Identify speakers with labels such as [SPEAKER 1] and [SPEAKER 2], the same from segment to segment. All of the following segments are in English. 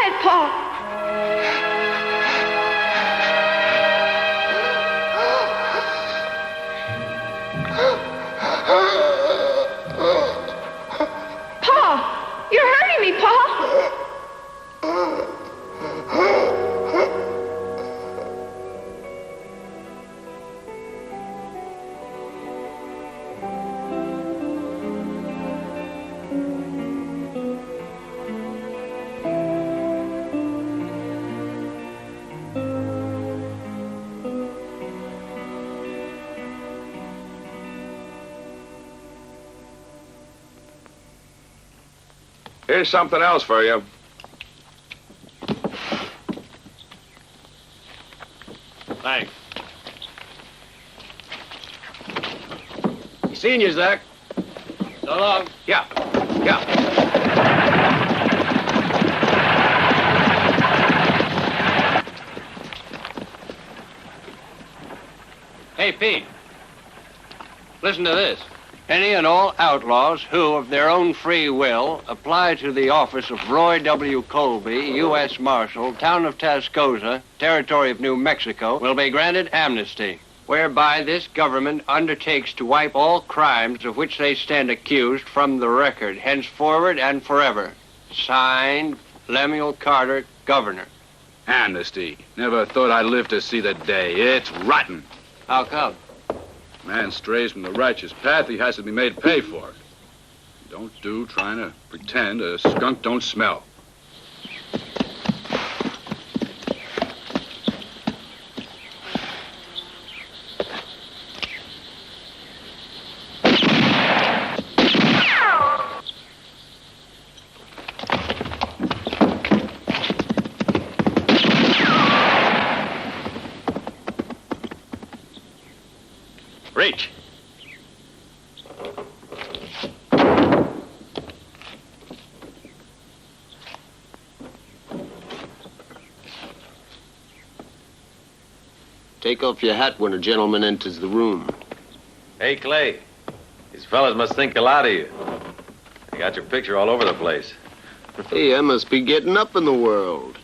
[SPEAKER 1] ahead, Pa. Pa! You're hurting me, Pa!
[SPEAKER 2] Here's something else for you.
[SPEAKER 3] Thanks. Seen you, Zach. So long.
[SPEAKER 2] Yeah. Yeah.
[SPEAKER 3] Hey, Pete. Listen to this. Any and all outlaws who, of their own free will, apply to the office of Roy W. Colby, U.S. Marshal, Town of Tascosa, Territory of New Mexico, will be granted amnesty, whereby this government undertakes to wipe all crimes of which they stand accused from the record, henceforward and forever. Signed, Lemuel Carter, Governor.
[SPEAKER 2] Amnesty. Never thought I'd live to see the day. It's rotten.
[SPEAKER 3] How come?
[SPEAKER 2] Man strays from the righteous path, he has to be made pay for it. Don't do trying to pretend a skunk don't smell.
[SPEAKER 3] Reach.
[SPEAKER 4] Take off your hat when a gentleman enters the room.
[SPEAKER 5] Hey, Clay. These fellas must think a lot of you. They got your picture all over the place.
[SPEAKER 4] Hey, I must be getting up in the world.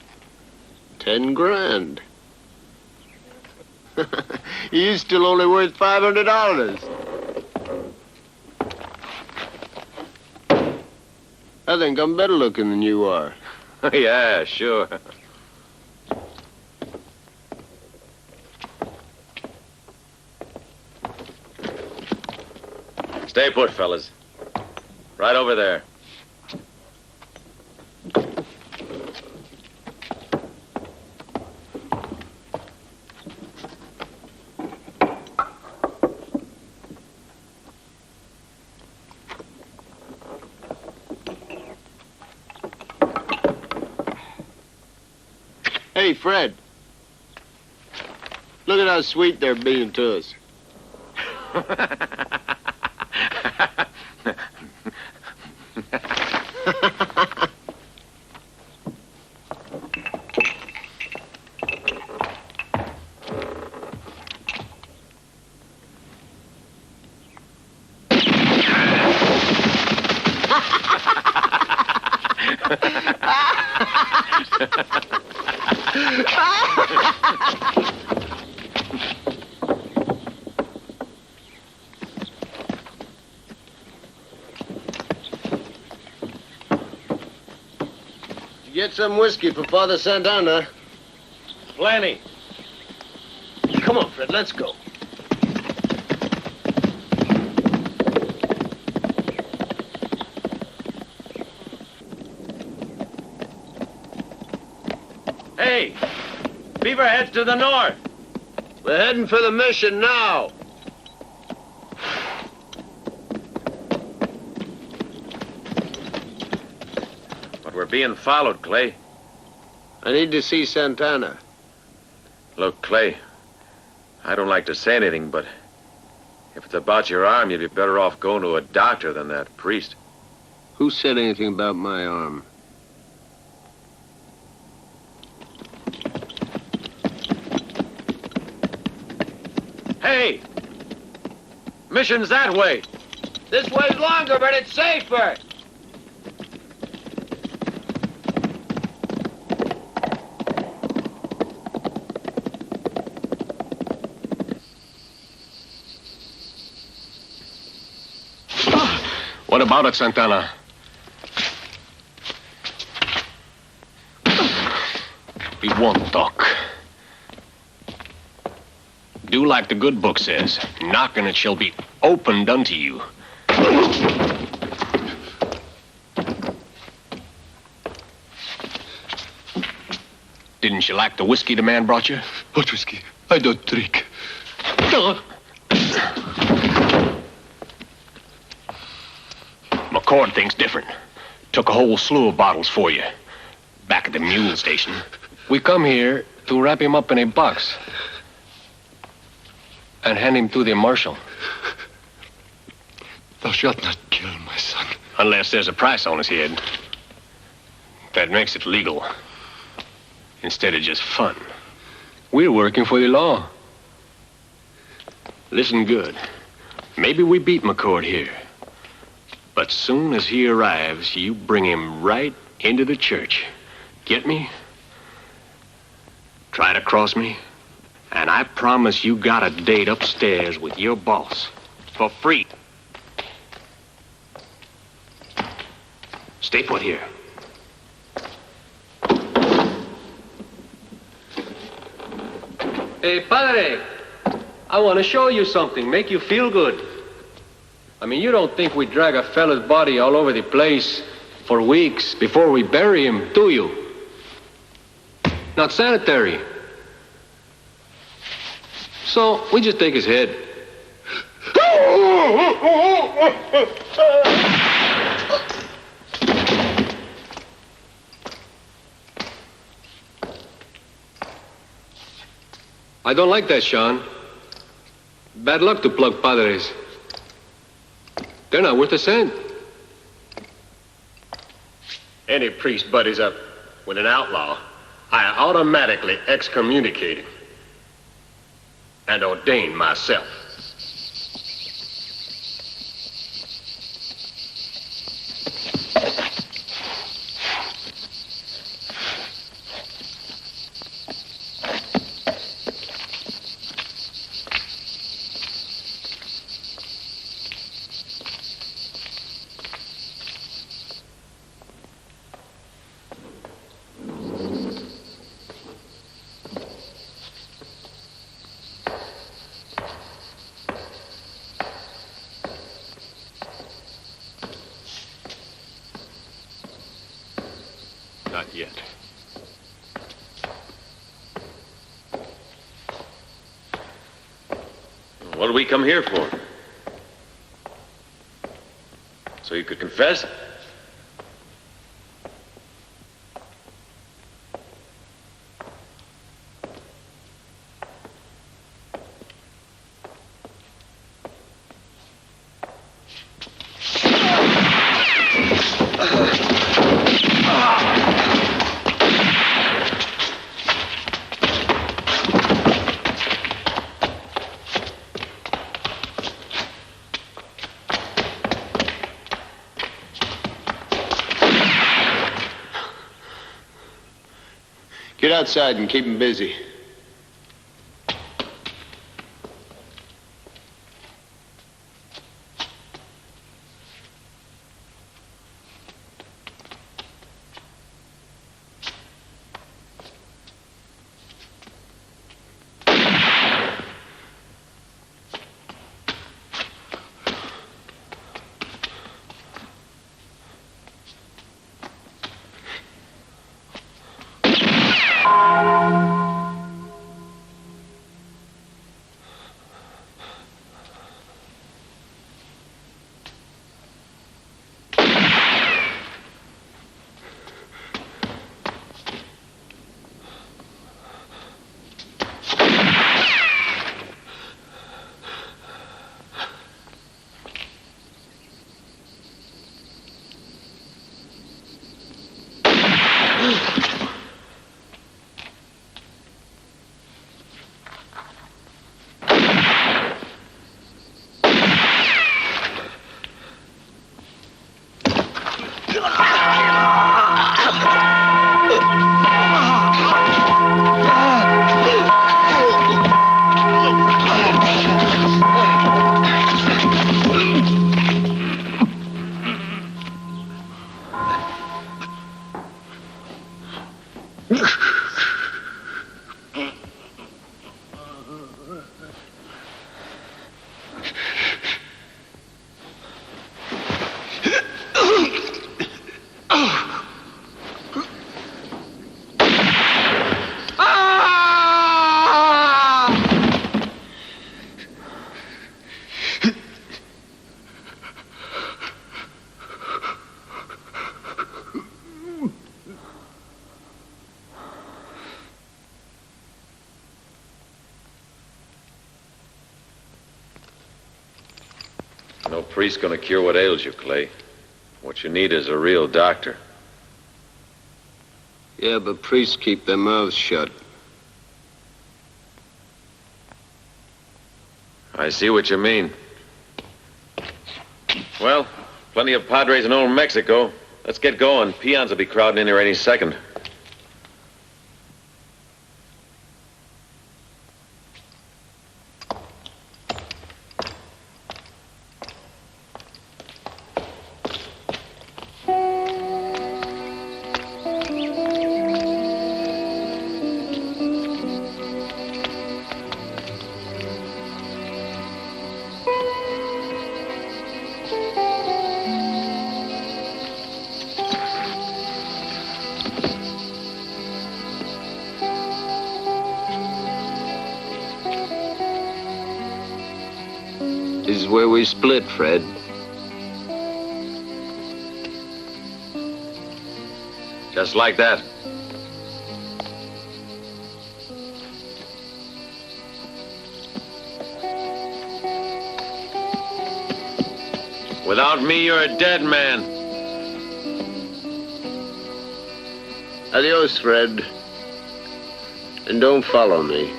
[SPEAKER 4] 10 grand. You're still only worth $500. I think I'm better looking than you are.
[SPEAKER 5] Yeah, sure. Stay put, fellas. Right over there.
[SPEAKER 4] Hey, Fred. Look at how sweet they're being to us. Get some whiskey for Father Santana.
[SPEAKER 3] Plenty.
[SPEAKER 4] Come on, Fred, let's go.
[SPEAKER 3] Hey, Beaverhead's to the north.
[SPEAKER 4] We're heading for the mission now.
[SPEAKER 5] But we're being followed, Clay.
[SPEAKER 4] I need to see Santana.
[SPEAKER 5] Look, Clay, I don't like to say anything, but if it's about your arm, you'd be better off going to a doctor than that priest.
[SPEAKER 4] Who said anything about my arm?
[SPEAKER 3] Hey! Mission's that way.
[SPEAKER 4] This way's longer, but it's safer.
[SPEAKER 3] What about it, Santana? We won't talk. Do like the good book says. Knock and it shall be opened unto you. Didn't you like the whiskey the man brought you?
[SPEAKER 2] What whiskey? I don't drink.
[SPEAKER 3] McCord thinks different. Took a whole slew of bottles for you. Back at the mule station. We come here to wrap him up in a box. And hand him to the marshal.
[SPEAKER 2] Thou shalt not kill my son.
[SPEAKER 3] Unless there's a price on his head. That makes it legal. Instead of just fun. We're working for the law. Listen good. Maybe we beat McCord here. But soon as he arrives, you bring him right into the church. Get me? Try to cross me? And I promise you got a date upstairs with your boss. For free. Stay put here. Hey, Padre, I want to show you something, make you feel good. I mean, you don't think we drag a fella's body all over the place for weeks before we bury him, do you? Not sanitary. So, we just take his head. I don't like that, Sean. Bad luck to plug padres. They're not worth a cent.
[SPEAKER 6] Any priest buddies up with an outlaw, I automatically excommunicate him and ordain myself.
[SPEAKER 3] Not yet.
[SPEAKER 5] What did we come here for? So you could confess?
[SPEAKER 4] Get outside and keep him busy.
[SPEAKER 5] priest's gonna cure what ails you, Clay. What you need is a real doctor.
[SPEAKER 4] Yeah, but priests keep their mouths shut.
[SPEAKER 5] I see what you mean. Well, plenty of padres in old Mexico. Let's get going. Peons will be crowding in here any second.
[SPEAKER 4] This is where we split, Fred.
[SPEAKER 5] Just like that. Without me, you're a dead man.
[SPEAKER 4] Adios, Fred. And don't follow me.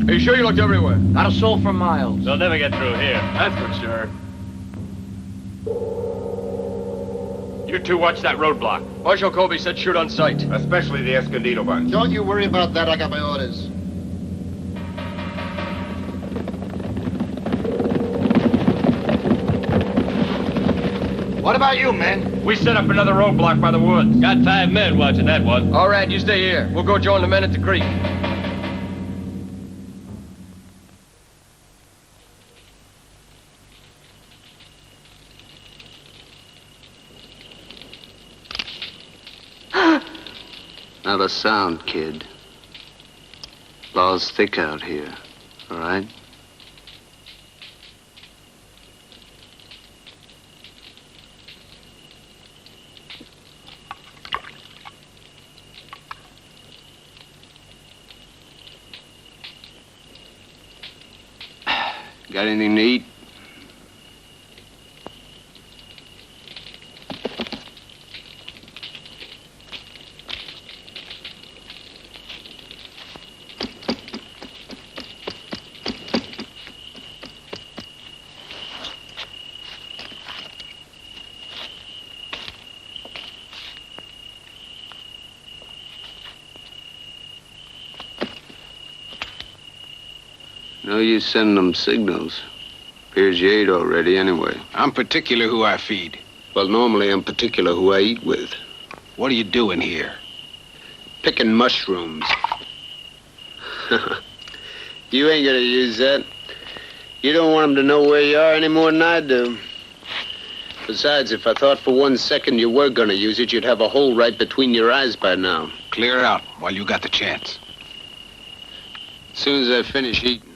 [SPEAKER 2] Are you sure you looked everywhere?
[SPEAKER 7] Not a soul for miles.
[SPEAKER 6] They'll never get through here.
[SPEAKER 2] That's for sure.
[SPEAKER 6] You two watch that roadblock.
[SPEAKER 2] Marshal Colby said shoot on sight.
[SPEAKER 6] Especially the Escondido bunch.
[SPEAKER 8] Don't you worry about that. I got my orders. What about you, men?
[SPEAKER 6] We set up another roadblock by the woods. Got 5 men watching that one.
[SPEAKER 2] All right, you stay here. We'll go join the men at the creek.
[SPEAKER 4] Not a sound, kid. Law's thick out here, all right? Got anything to eat? No use sending them signals. Appears you ate already anyway.
[SPEAKER 9] I'm particular who I feed.
[SPEAKER 4] Well, normally I'm particular who I eat with.
[SPEAKER 9] What are you doing here?
[SPEAKER 4] Picking mushrooms. You ain't gonna use that. You don't want them to know where you are any more than I do. Besides, if I thought for 1 second you were gonna use it, you'd have a hole right between your eyes by now.
[SPEAKER 9] Clear out while you got the chance.
[SPEAKER 4] As soon as I finish eating.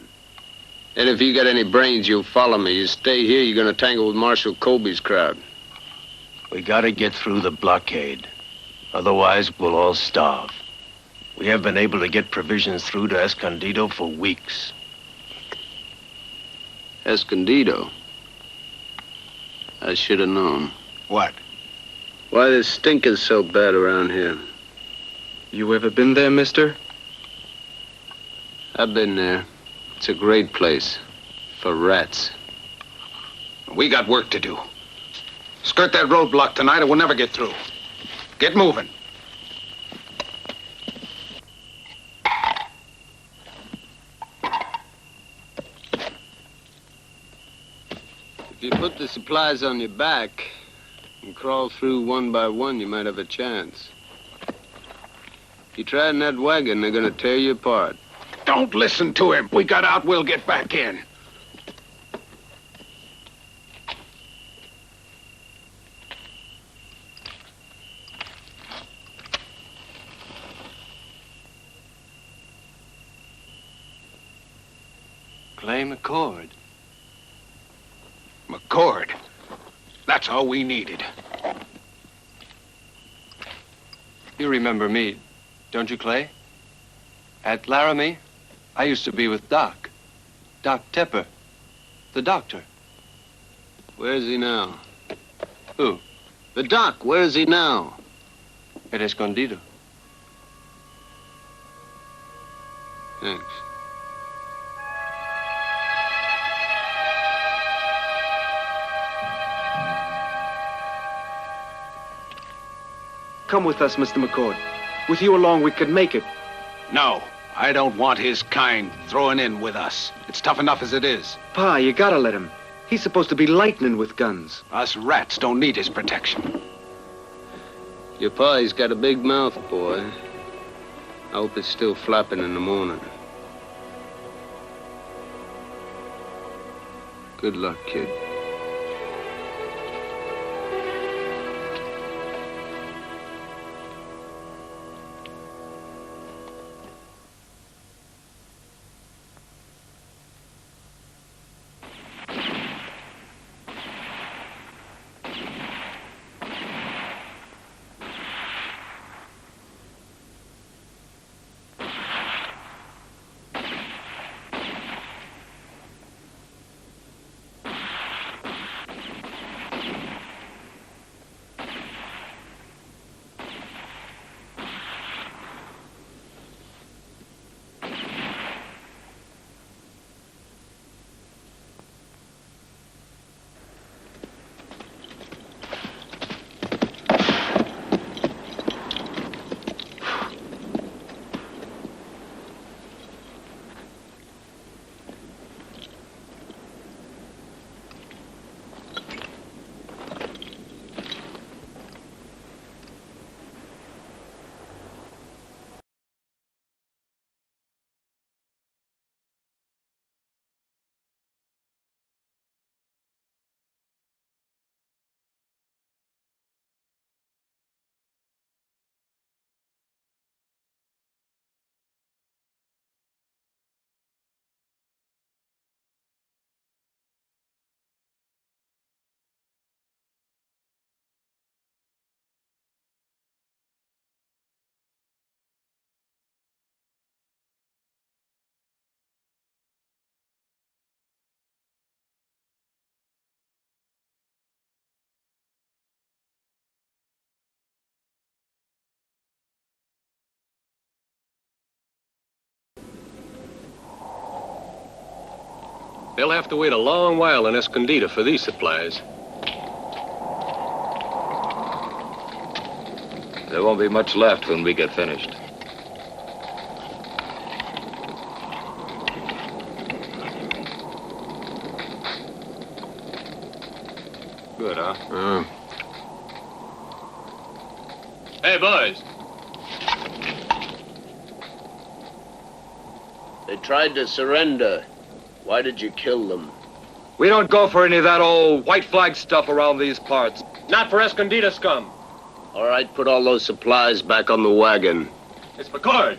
[SPEAKER 4] And if you got any brains, you'll follow me. You stay here, you're gonna tangle with Marshal Colby's crowd.
[SPEAKER 10] We gotta get through the blockade. Otherwise, we'll all starve. We have been able to get provisions through to Escondido for weeks.
[SPEAKER 4] Escondido? I should have known.
[SPEAKER 9] What?
[SPEAKER 4] Why the stink is so bad around here.
[SPEAKER 11] You ever been there, mister?
[SPEAKER 4] I've been there. It's a great place. For rats.
[SPEAKER 9] We got work to do. Skirt that roadblock tonight or we'll never get through. Get moving.
[SPEAKER 4] If you put the supplies on your back and crawl through one by one, you might have a chance. If you try in that wagon, they're gonna tear you apart.
[SPEAKER 9] Don't listen to him. We got out, we'll get back in.
[SPEAKER 3] Lei McCord.
[SPEAKER 9] McCord. That's all we needed.
[SPEAKER 3] You remember me, don't you, Clay? At Laramie, I used to be with Doc. Doc Tepper, the doctor.
[SPEAKER 4] Where is he now?
[SPEAKER 3] Who?
[SPEAKER 4] The doc, where is he now?
[SPEAKER 3] At Escondido.
[SPEAKER 4] Thanks.
[SPEAKER 11] Come with us, Mr. McCord. With you along, we could make it.
[SPEAKER 9] No, I don't want his kind throwing in with us. It's tough enough as it is.
[SPEAKER 11] Pa, you gotta let him. He's supposed to be lightning with guns.
[SPEAKER 9] Us rats don't need his protection.
[SPEAKER 4] Your pa, he's got a big mouth, boy. I hope it's still flapping in the morning. Good luck, kid.
[SPEAKER 6] They'll have to wait a long while in Escondido for these supplies.
[SPEAKER 5] There won't be much left when we get finished.
[SPEAKER 6] Good, huh? Hey, boys.
[SPEAKER 4] They tried to surrender. Why did you kill them?
[SPEAKER 2] We don't go for any of that old white flag stuff around these parts.
[SPEAKER 6] Not for Escondido scum.
[SPEAKER 4] All right, put all those supplies back on the wagon.
[SPEAKER 6] It's McCord.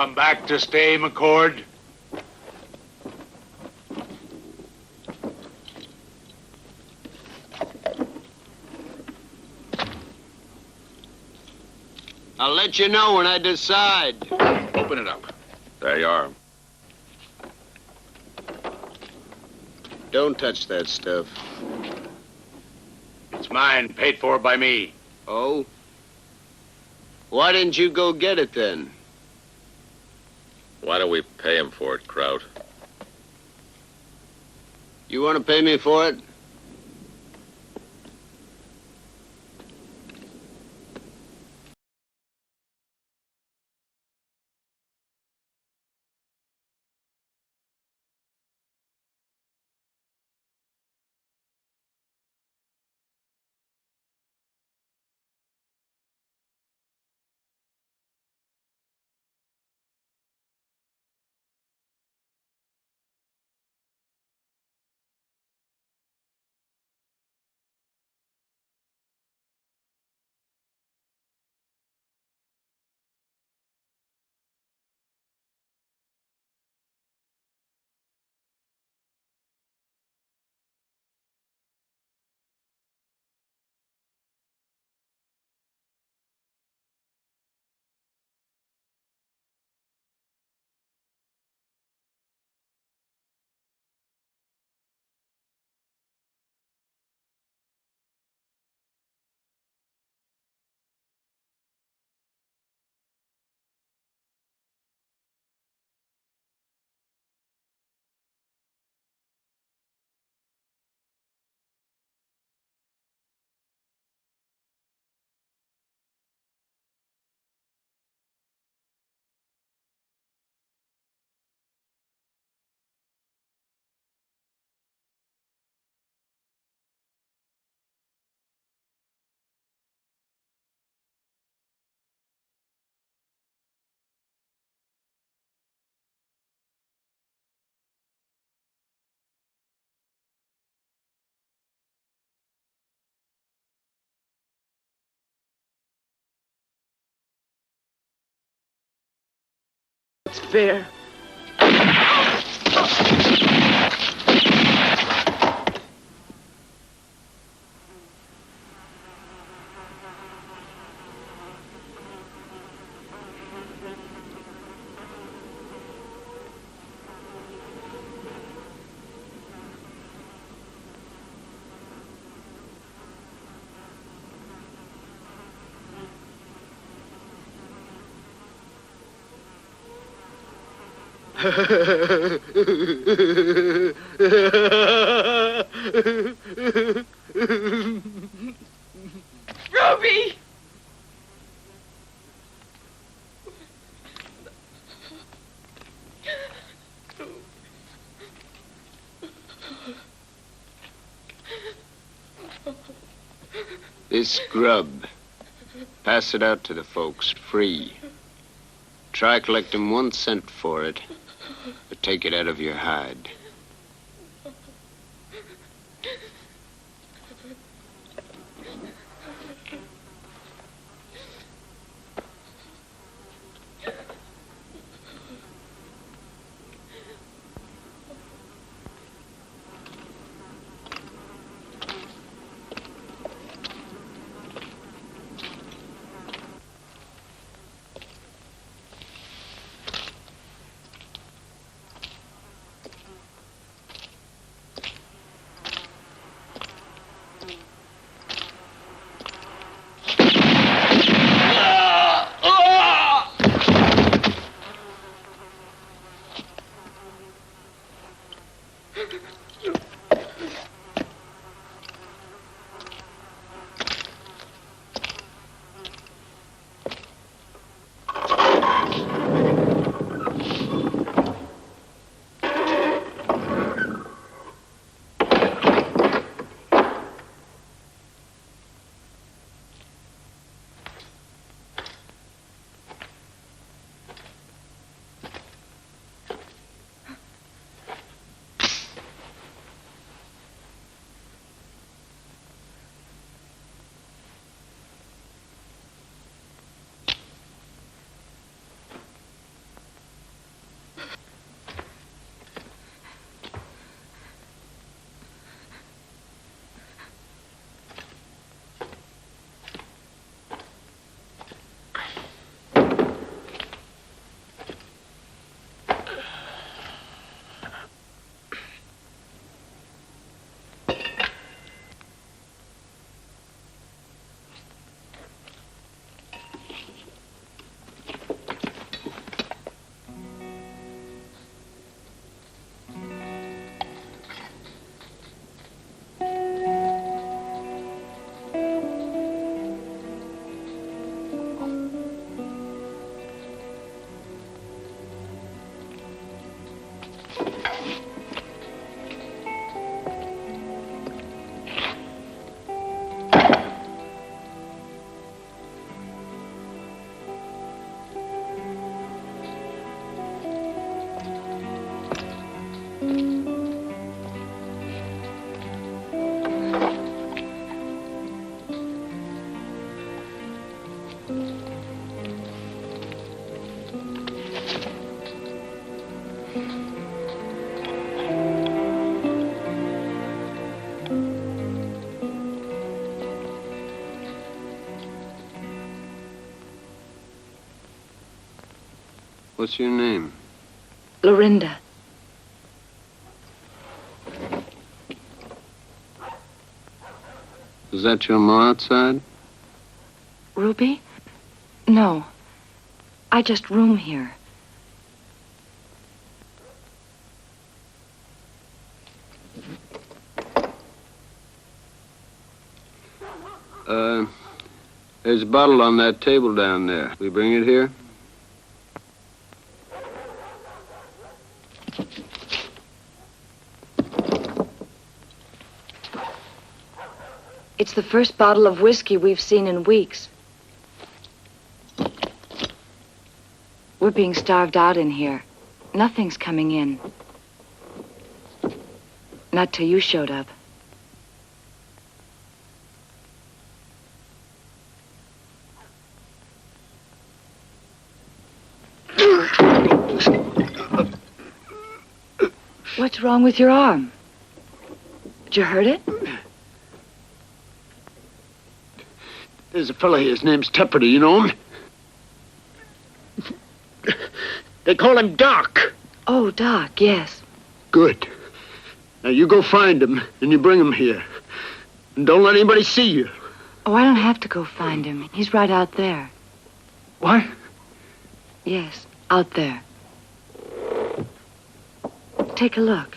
[SPEAKER 7] Come back to stay, McCord?
[SPEAKER 4] I'll let you know when I decide.
[SPEAKER 2] Open it up.
[SPEAKER 5] There you are.
[SPEAKER 4] Don't touch that stuff.
[SPEAKER 7] It's mine, paid for by me.
[SPEAKER 4] Oh? Why didn't you go get it then?
[SPEAKER 5] Why don't we pay him for it, Kraut?
[SPEAKER 4] You want to pay me for it?
[SPEAKER 11] It's fair.
[SPEAKER 1] Ruby!
[SPEAKER 4] This grub, pass it out to the folks, free. Try collecting 1 cent for it, but take it out of your hide.
[SPEAKER 3] What's your name?
[SPEAKER 12] Lorinda.
[SPEAKER 3] Is that your ma outside?
[SPEAKER 12] Ruby? No. I just room here.
[SPEAKER 3] There's a bottle on that table down there. We bring it here?
[SPEAKER 12] It's the first bottle of whiskey we've seen in weeks. We're being starved out in here. Nothing's coming in. Not till you showed up. What's wrong with your arm? Did you hurt it?
[SPEAKER 4] There's a fella here. His name's Tepperty. You know him? They call him Doc.
[SPEAKER 12] Oh, Doc, yes.
[SPEAKER 4] Good. Now you go find him and you bring him here. And don't let anybody see you.
[SPEAKER 12] Oh, I don't have to go find him. He's right out there.
[SPEAKER 4] What?
[SPEAKER 12] Yes, out there. Take a look.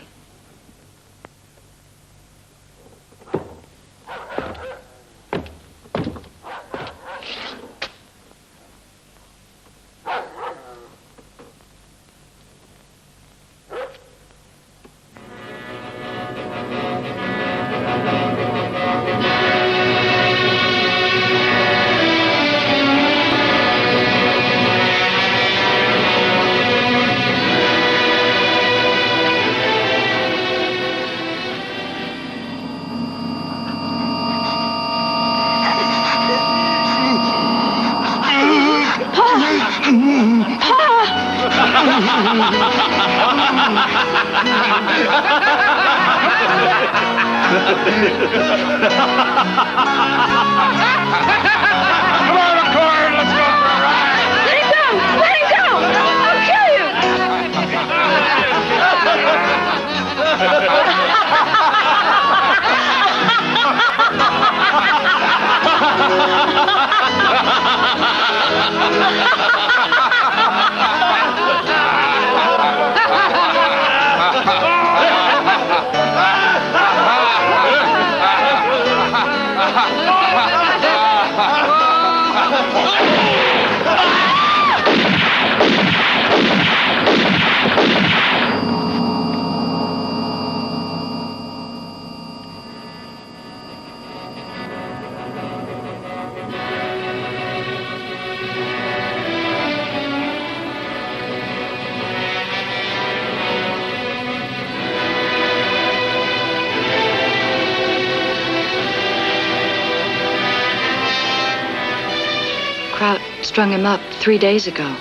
[SPEAKER 12] Strung him up 3 days ago.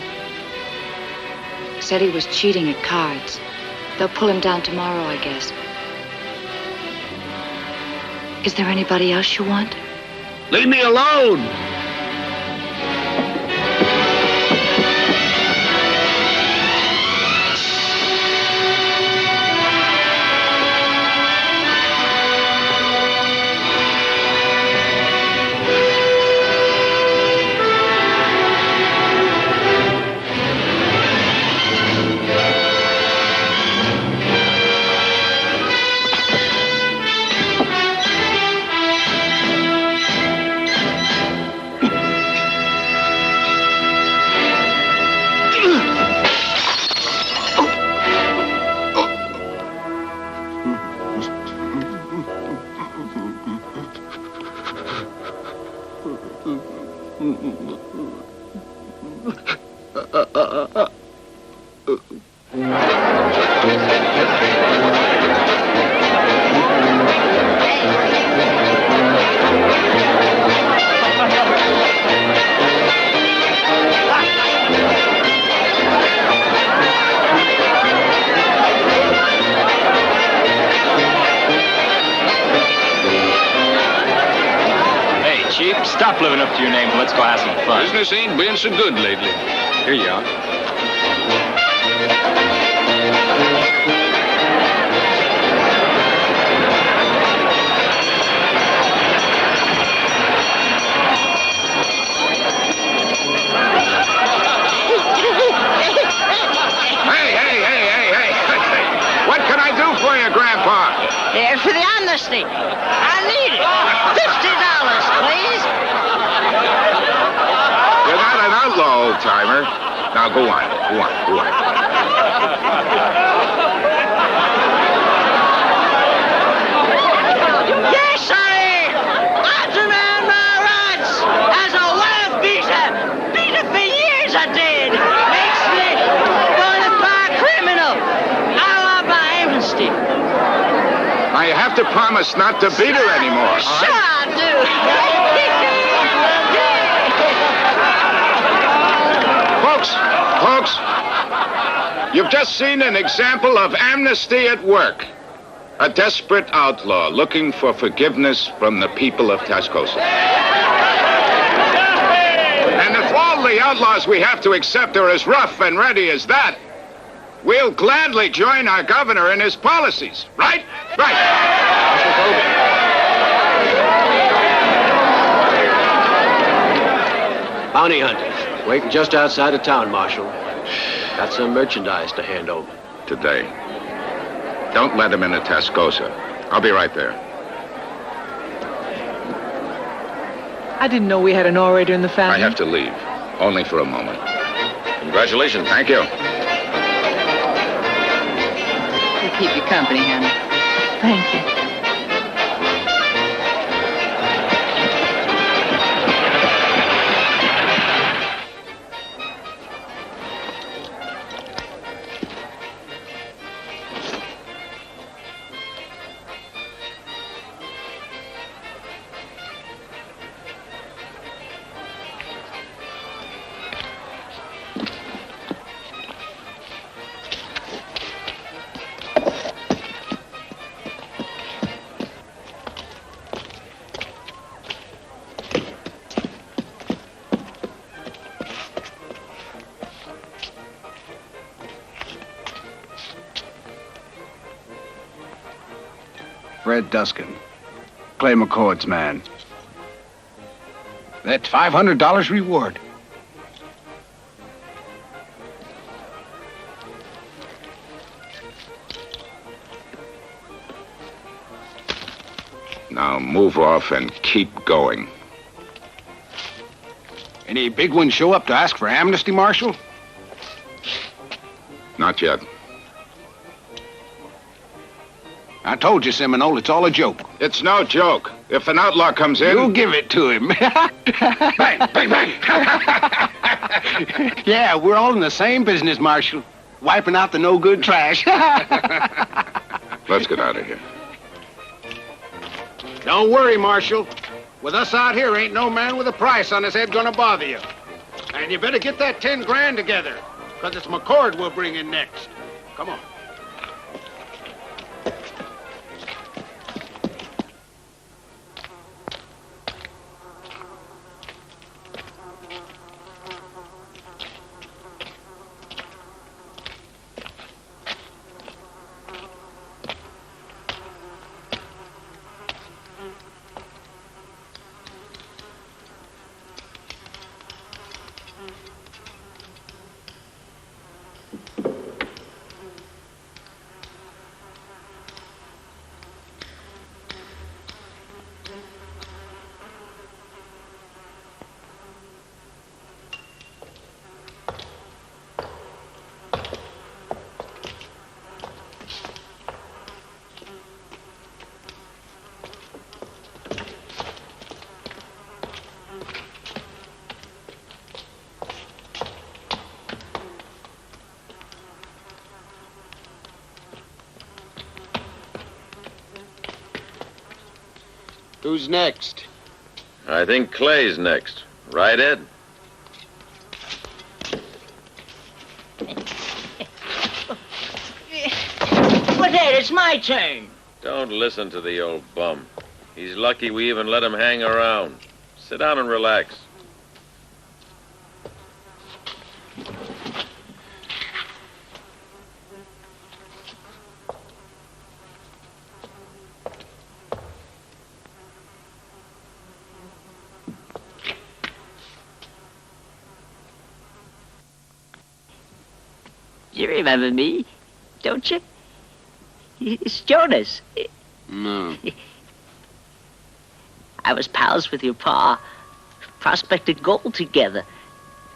[SPEAKER 12] Said he was cheating at cards. They'll pull him down tomorrow, I guess. Is there anybody else you want?
[SPEAKER 4] Leave me alone!
[SPEAKER 13] Stop living up to your name and let's go have some fun.
[SPEAKER 2] Business ain't been so good lately.
[SPEAKER 13] Here you are. Here's for the amnesty. I need it. $50, please.
[SPEAKER 9] You're not an outlaw, old-timer. Now, go on. Go on. Go on.
[SPEAKER 13] Yes, sonny. I demand my rights as a wild beater. Beater for years I did. Makes me bona fide criminal. I want my amnesty.
[SPEAKER 9] Now, you have to promise not to beat her anymore.
[SPEAKER 13] Sure I do.
[SPEAKER 9] Folks, you've just seen an example of amnesty at work. A desperate outlaw looking for forgiveness from the people of Tascosa. And if all the outlaws we have to accept are as rough and ready as that, we'll gladly join our governor in his policies. Right? Right.
[SPEAKER 10] Bounty hunters. Waiting just outside of town, Marshal. Got some merchandise to hand over.
[SPEAKER 9] Today. Don't let him into Tascosa. I'll be right there.
[SPEAKER 14] I didn't know we had an orator in the family.
[SPEAKER 9] I have to leave. Only for a moment.
[SPEAKER 5] Congratulations.
[SPEAKER 9] Thank you.
[SPEAKER 12] We'll keep you company, honey.
[SPEAKER 14] Thank you.
[SPEAKER 15] Fred Duskin, Clay McCord's man. That's $500 reward.
[SPEAKER 9] Now move off and keep going.
[SPEAKER 15] Any big ones show up to ask for amnesty, Marshal?
[SPEAKER 9] Not yet.
[SPEAKER 15] I told you, Seminole, it's all a joke.
[SPEAKER 9] It's no joke. If an outlaw comes in...
[SPEAKER 15] You give it to him.
[SPEAKER 9] Bang, bang, bang.
[SPEAKER 15] Yeah, we're all in the same business, Marshal. Wiping out the no-good trash.
[SPEAKER 9] Let's get out of here.
[SPEAKER 15] Don't worry, Marshal. With us out here, ain't no man with a price on his head gonna bother you. And you better get that 10 grand together, because it's McCord we'll bring in next. Come on.
[SPEAKER 4] Who's next?
[SPEAKER 5] I think Clay's next. Right, Ed?
[SPEAKER 13] But Ed, it's my turn.
[SPEAKER 5] Don't listen to the old bum. He's lucky we even let him hang around. Sit down and relax.
[SPEAKER 13] You remember me, don't you? It's Jonas.
[SPEAKER 4] No.
[SPEAKER 13] I was pals with your pa. Prospected gold together.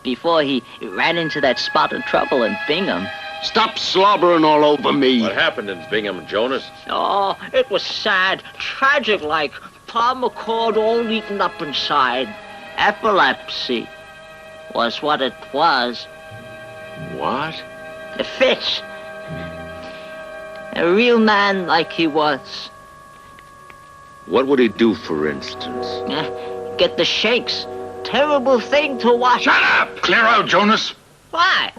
[SPEAKER 13] Before he ran into that spot of trouble in Bingham.
[SPEAKER 4] Stop slobbering all over me.
[SPEAKER 5] What happened in Bingham, Jonas?
[SPEAKER 13] Oh, it was sad. Tragic like. Pa McCord all eaten up inside. Epilepsy was what it was.
[SPEAKER 5] What?
[SPEAKER 13] A fit. A real man like he was.
[SPEAKER 10] What would he do, for instance?
[SPEAKER 13] Get the shakes. Terrible thing to watch.
[SPEAKER 7] Shut up! Clear out, Jonas.
[SPEAKER 13] Why?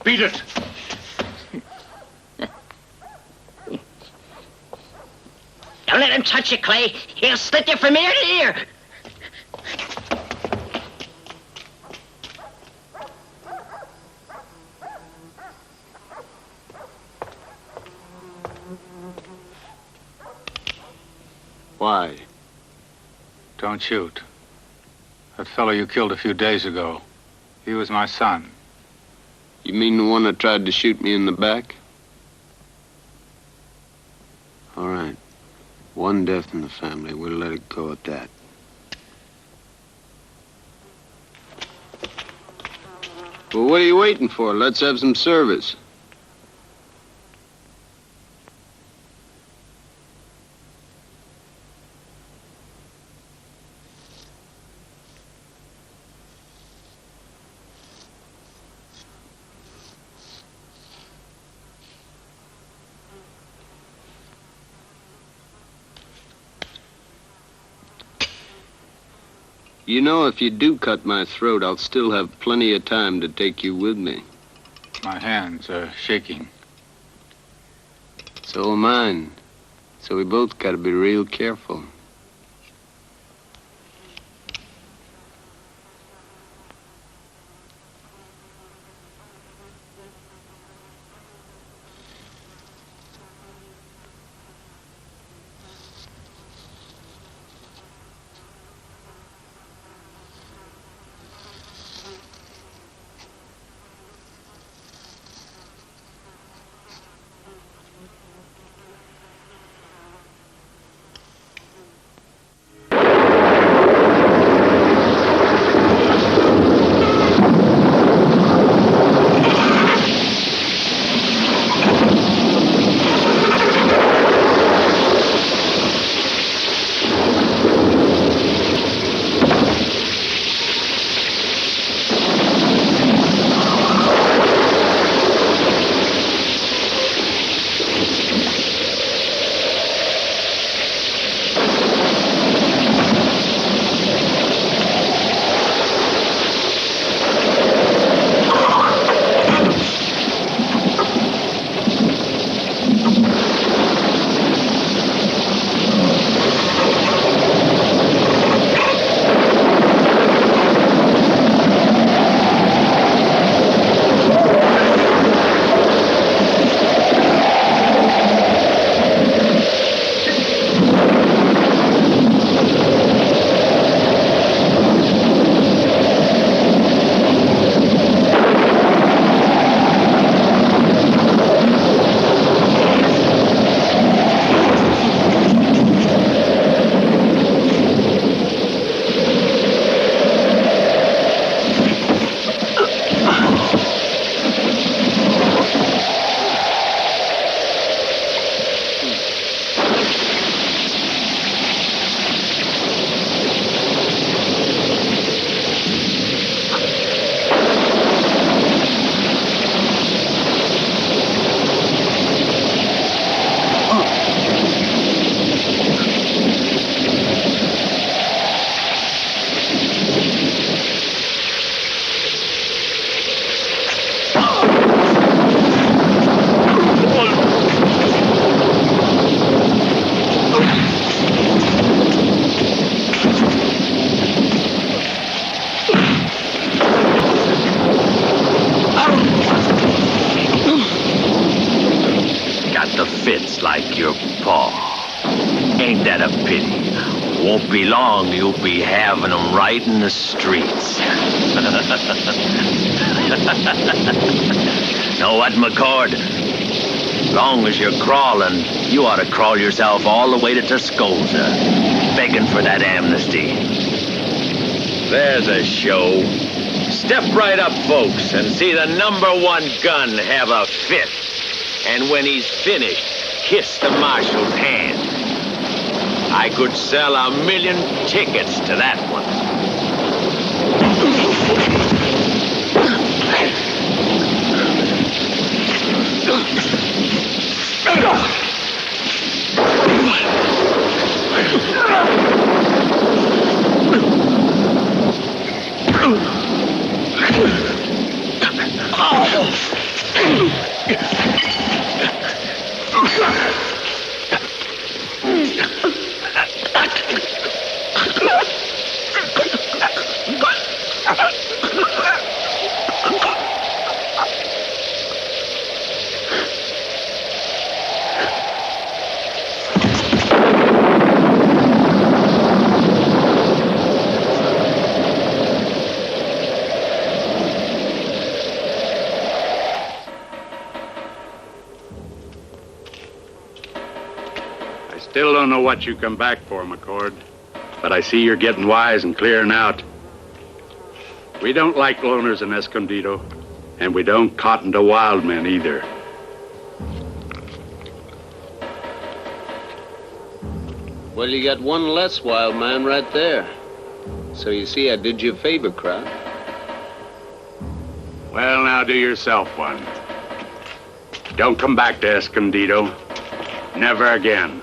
[SPEAKER 7] Beat it.
[SPEAKER 13] Don't let him touch you, Clay. He'll slit you from ear to ear.
[SPEAKER 4] Why?
[SPEAKER 16] Don't shoot. That fellow you killed a few days ago, he was my son.
[SPEAKER 4] You mean the one that tried to shoot me in the back? All right. One death in the family. We'll let it go at that. Well, what are you waiting for? Let's have some service. You know, if you do cut my throat, I'll still have plenty of time to take you with me.
[SPEAKER 16] My hands are shaking.
[SPEAKER 4] So am mine. So we both gotta be real careful.
[SPEAKER 10] Like your paw. Ain't that a pity? Won't be long, you'll be having them right in the streets. Know what, McCord? Long as you're crawling, you ought to crawl yourself all the way to Tuscaloosa, begging for that amnesty. There's a show. Step right up, folks, and see the #1 gun have a fit. And when he's finished, kiss the marshal's hand. I could sell 1,000,000 tickets to that one.
[SPEAKER 15] Still don't know what you come back for, McCord. But I see you're getting wise and clearing out. We don't like loners in Escondido, and we don't cotton to wild men either.
[SPEAKER 4] Well, you got one less wild man right there. So you see, I did you a favor, Crowd.
[SPEAKER 15] Well, now do yourself one. Don't come back to Escondido. Never again.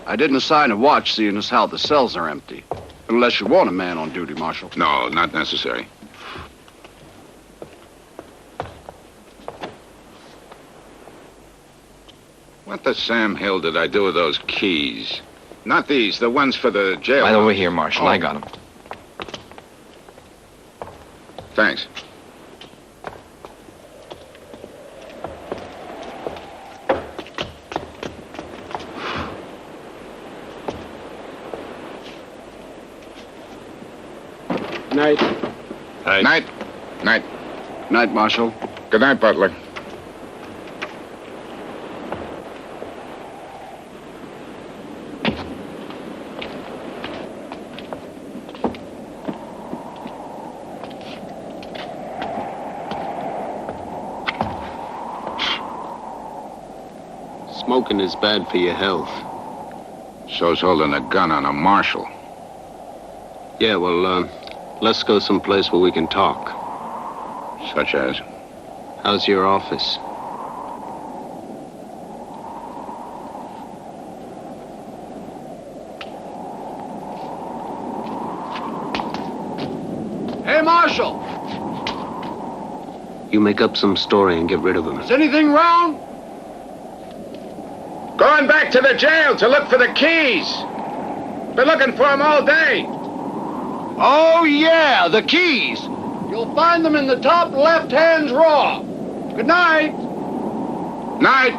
[SPEAKER 17] I didn't assign a watch, seeing as how the cells are empty. Unless you want a man on duty, Marshal.
[SPEAKER 9] No, not necessary. What the Sam Hill did I do with those keys? Not these, the ones for the jail.
[SPEAKER 18] Right over here, Marshal. I got them.
[SPEAKER 9] Thanks.
[SPEAKER 17] Night.
[SPEAKER 9] Night. Night.
[SPEAKER 17] Night, Marshal.
[SPEAKER 9] Good night, Butler.
[SPEAKER 4] Smoking is bad for your health.
[SPEAKER 9] So's holding a gun on a marshal.
[SPEAKER 4] Yeah, well, let's go someplace where we can talk.
[SPEAKER 9] Such as?
[SPEAKER 4] How's your office?
[SPEAKER 17] Hey, Marshal!
[SPEAKER 4] You make up some story and get rid of him.
[SPEAKER 17] Is anything wrong?
[SPEAKER 9] Going back to the jail to look for the keys. Been looking for them all day.
[SPEAKER 17] Oh, yeah, the keys. You'll find them in the top left-hand drawer. Good night.
[SPEAKER 9] Night.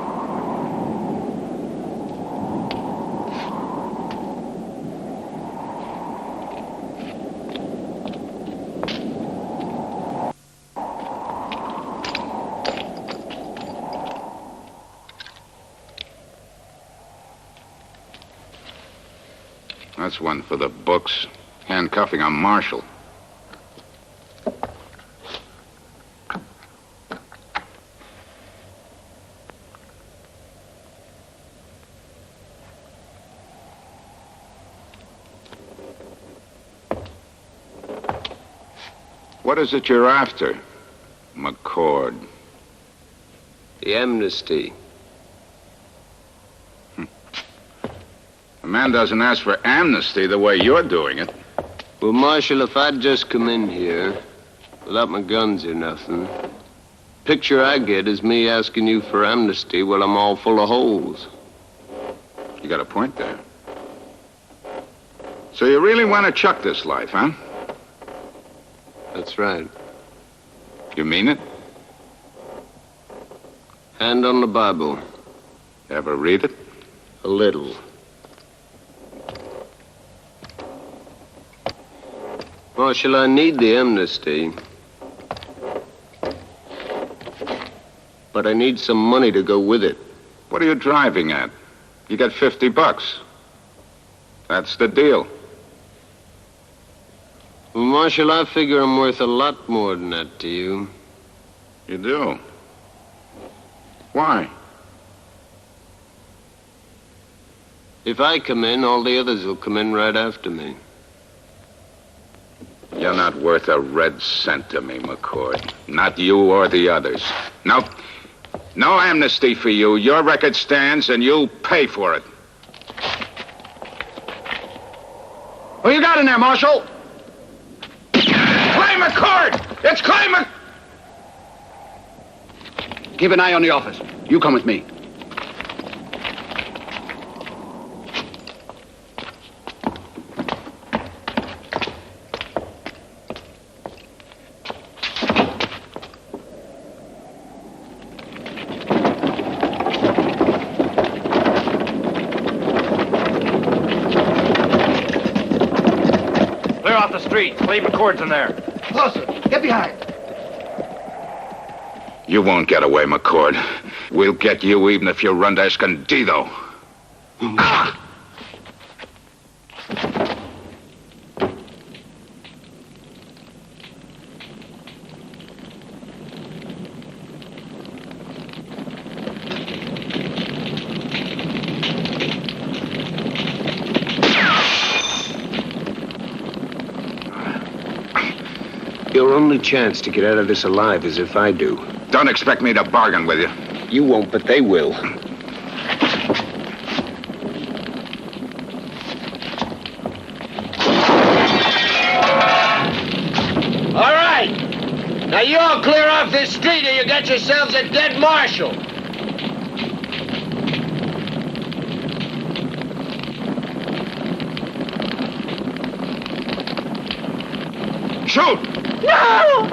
[SPEAKER 9] That's one for the books. Handcuffing a marshal. What is it you're after, McCord?
[SPEAKER 4] The amnesty.
[SPEAKER 9] A man doesn't ask for amnesty the way you're doing it.
[SPEAKER 4] Well, Marshal, if I'd just come in here without my guns or nothing, picture I get is me asking you for amnesty while I'm all full of holes.
[SPEAKER 9] You got a point there. So you really want to chuck this life, huh?
[SPEAKER 4] That's right.
[SPEAKER 9] You mean it?
[SPEAKER 4] Hand on the Bible.
[SPEAKER 9] Ever read it?
[SPEAKER 4] A little. Marshal, I need the amnesty. But I need some money to go with it.
[SPEAKER 9] What are you driving at? You get $50. That's the deal.
[SPEAKER 4] Well, Marshal, I figure I'm worth a lot more than that to you.
[SPEAKER 9] You do? Why?
[SPEAKER 4] If I come in, all the others will come in right after me.
[SPEAKER 9] You're not worth a red cent to me, McCord. Not you or the others. Nope. No amnesty for you. Your record stands, and you'll pay for it.
[SPEAKER 17] What you got in there, Marshal?
[SPEAKER 9] Clay McCord! It's Clay Mc...
[SPEAKER 17] Keep an eye on the office. You come with me.
[SPEAKER 5] Clear off the street. Clay McCord's in there.
[SPEAKER 8] Closer. Get behind.
[SPEAKER 9] You won't get away, McCord. We'll get you even if you run to Escondido. Ah!
[SPEAKER 4] Your only chance to get out of this alive is if I do.
[SPEAKER 9] Don't expect me to bargain with you.
[SPEAKER 4] You won't, but they will.
[SPEAKER 13] All right. Now you all clear off this street or you got yourselves a dead marshal.
[SPEAKER 9] Shoot!
[SPEAKER 1] No!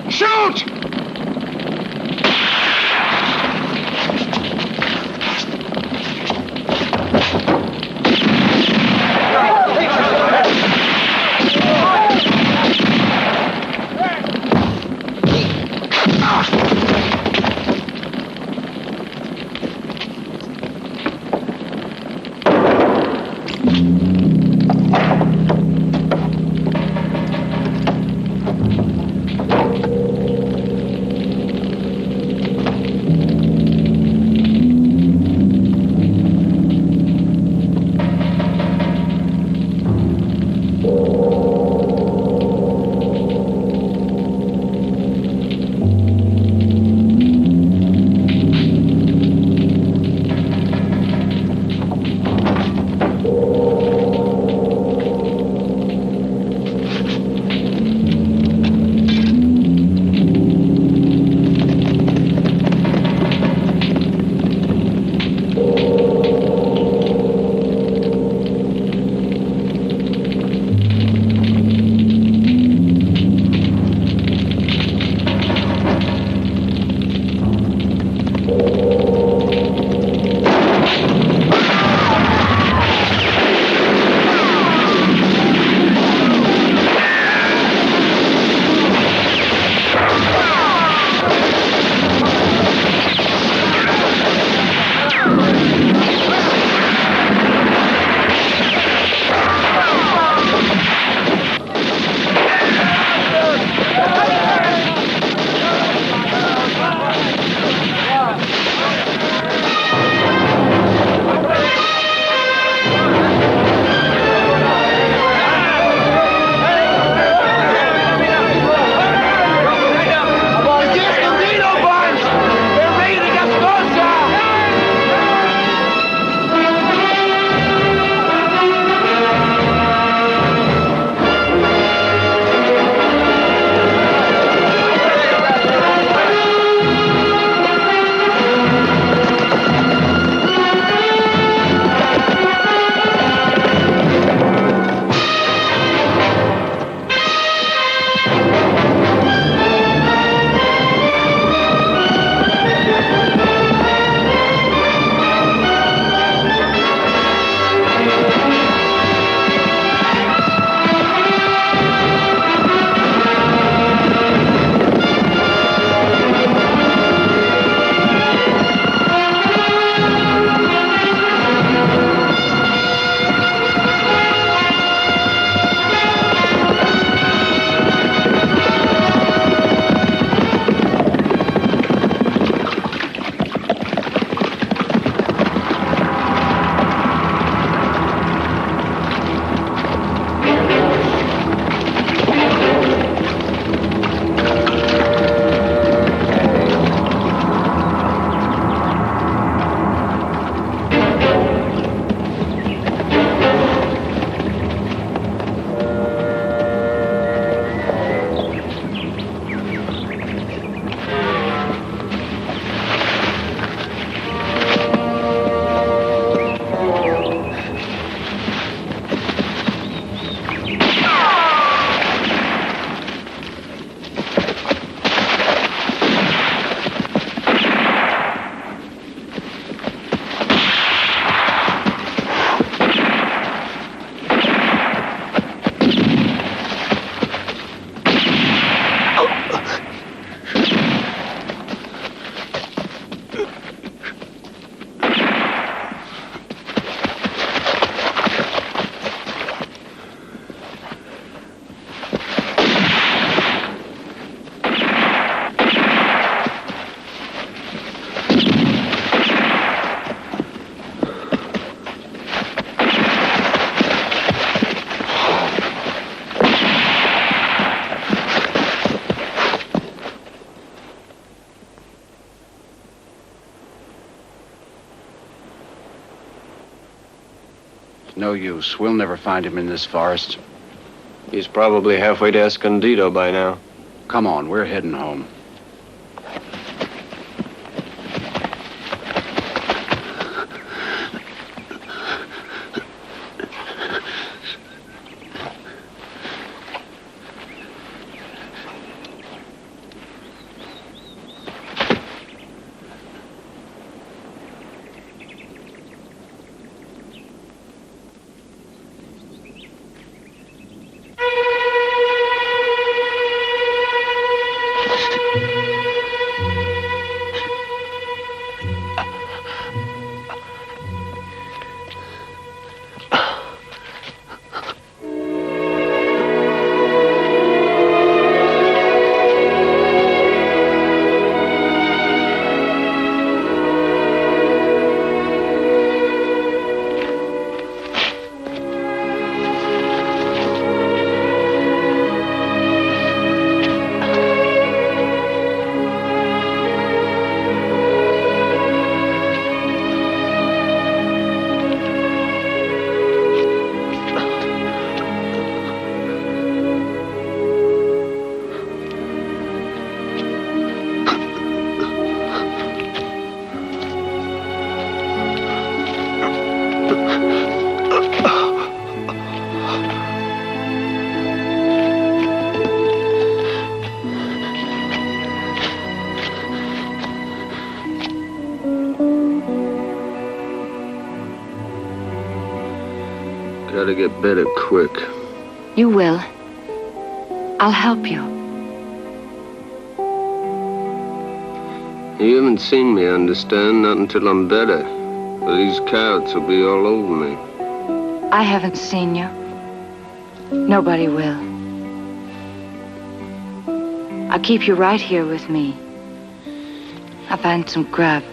[SPEAKER 9] Shoot!
[SPEAKER 15] No use. We'll never find him in this forest.
[SPEAKER 3] He's probably halfway to Escondido by now.
[SPEAKER 15] Come on, we're heading home.
[SPEAKER 3] Gotta get better quick.
[SPEAKER 12] You will. I'll help you.
[SPEAKER 3] You haven't seen me, understand? Not until I'm better. Or these coyotes will be all over me.
[SPEAKER 12] I haven't seen you. Nobody will. I'll keep you right here with me. I'll find some grub.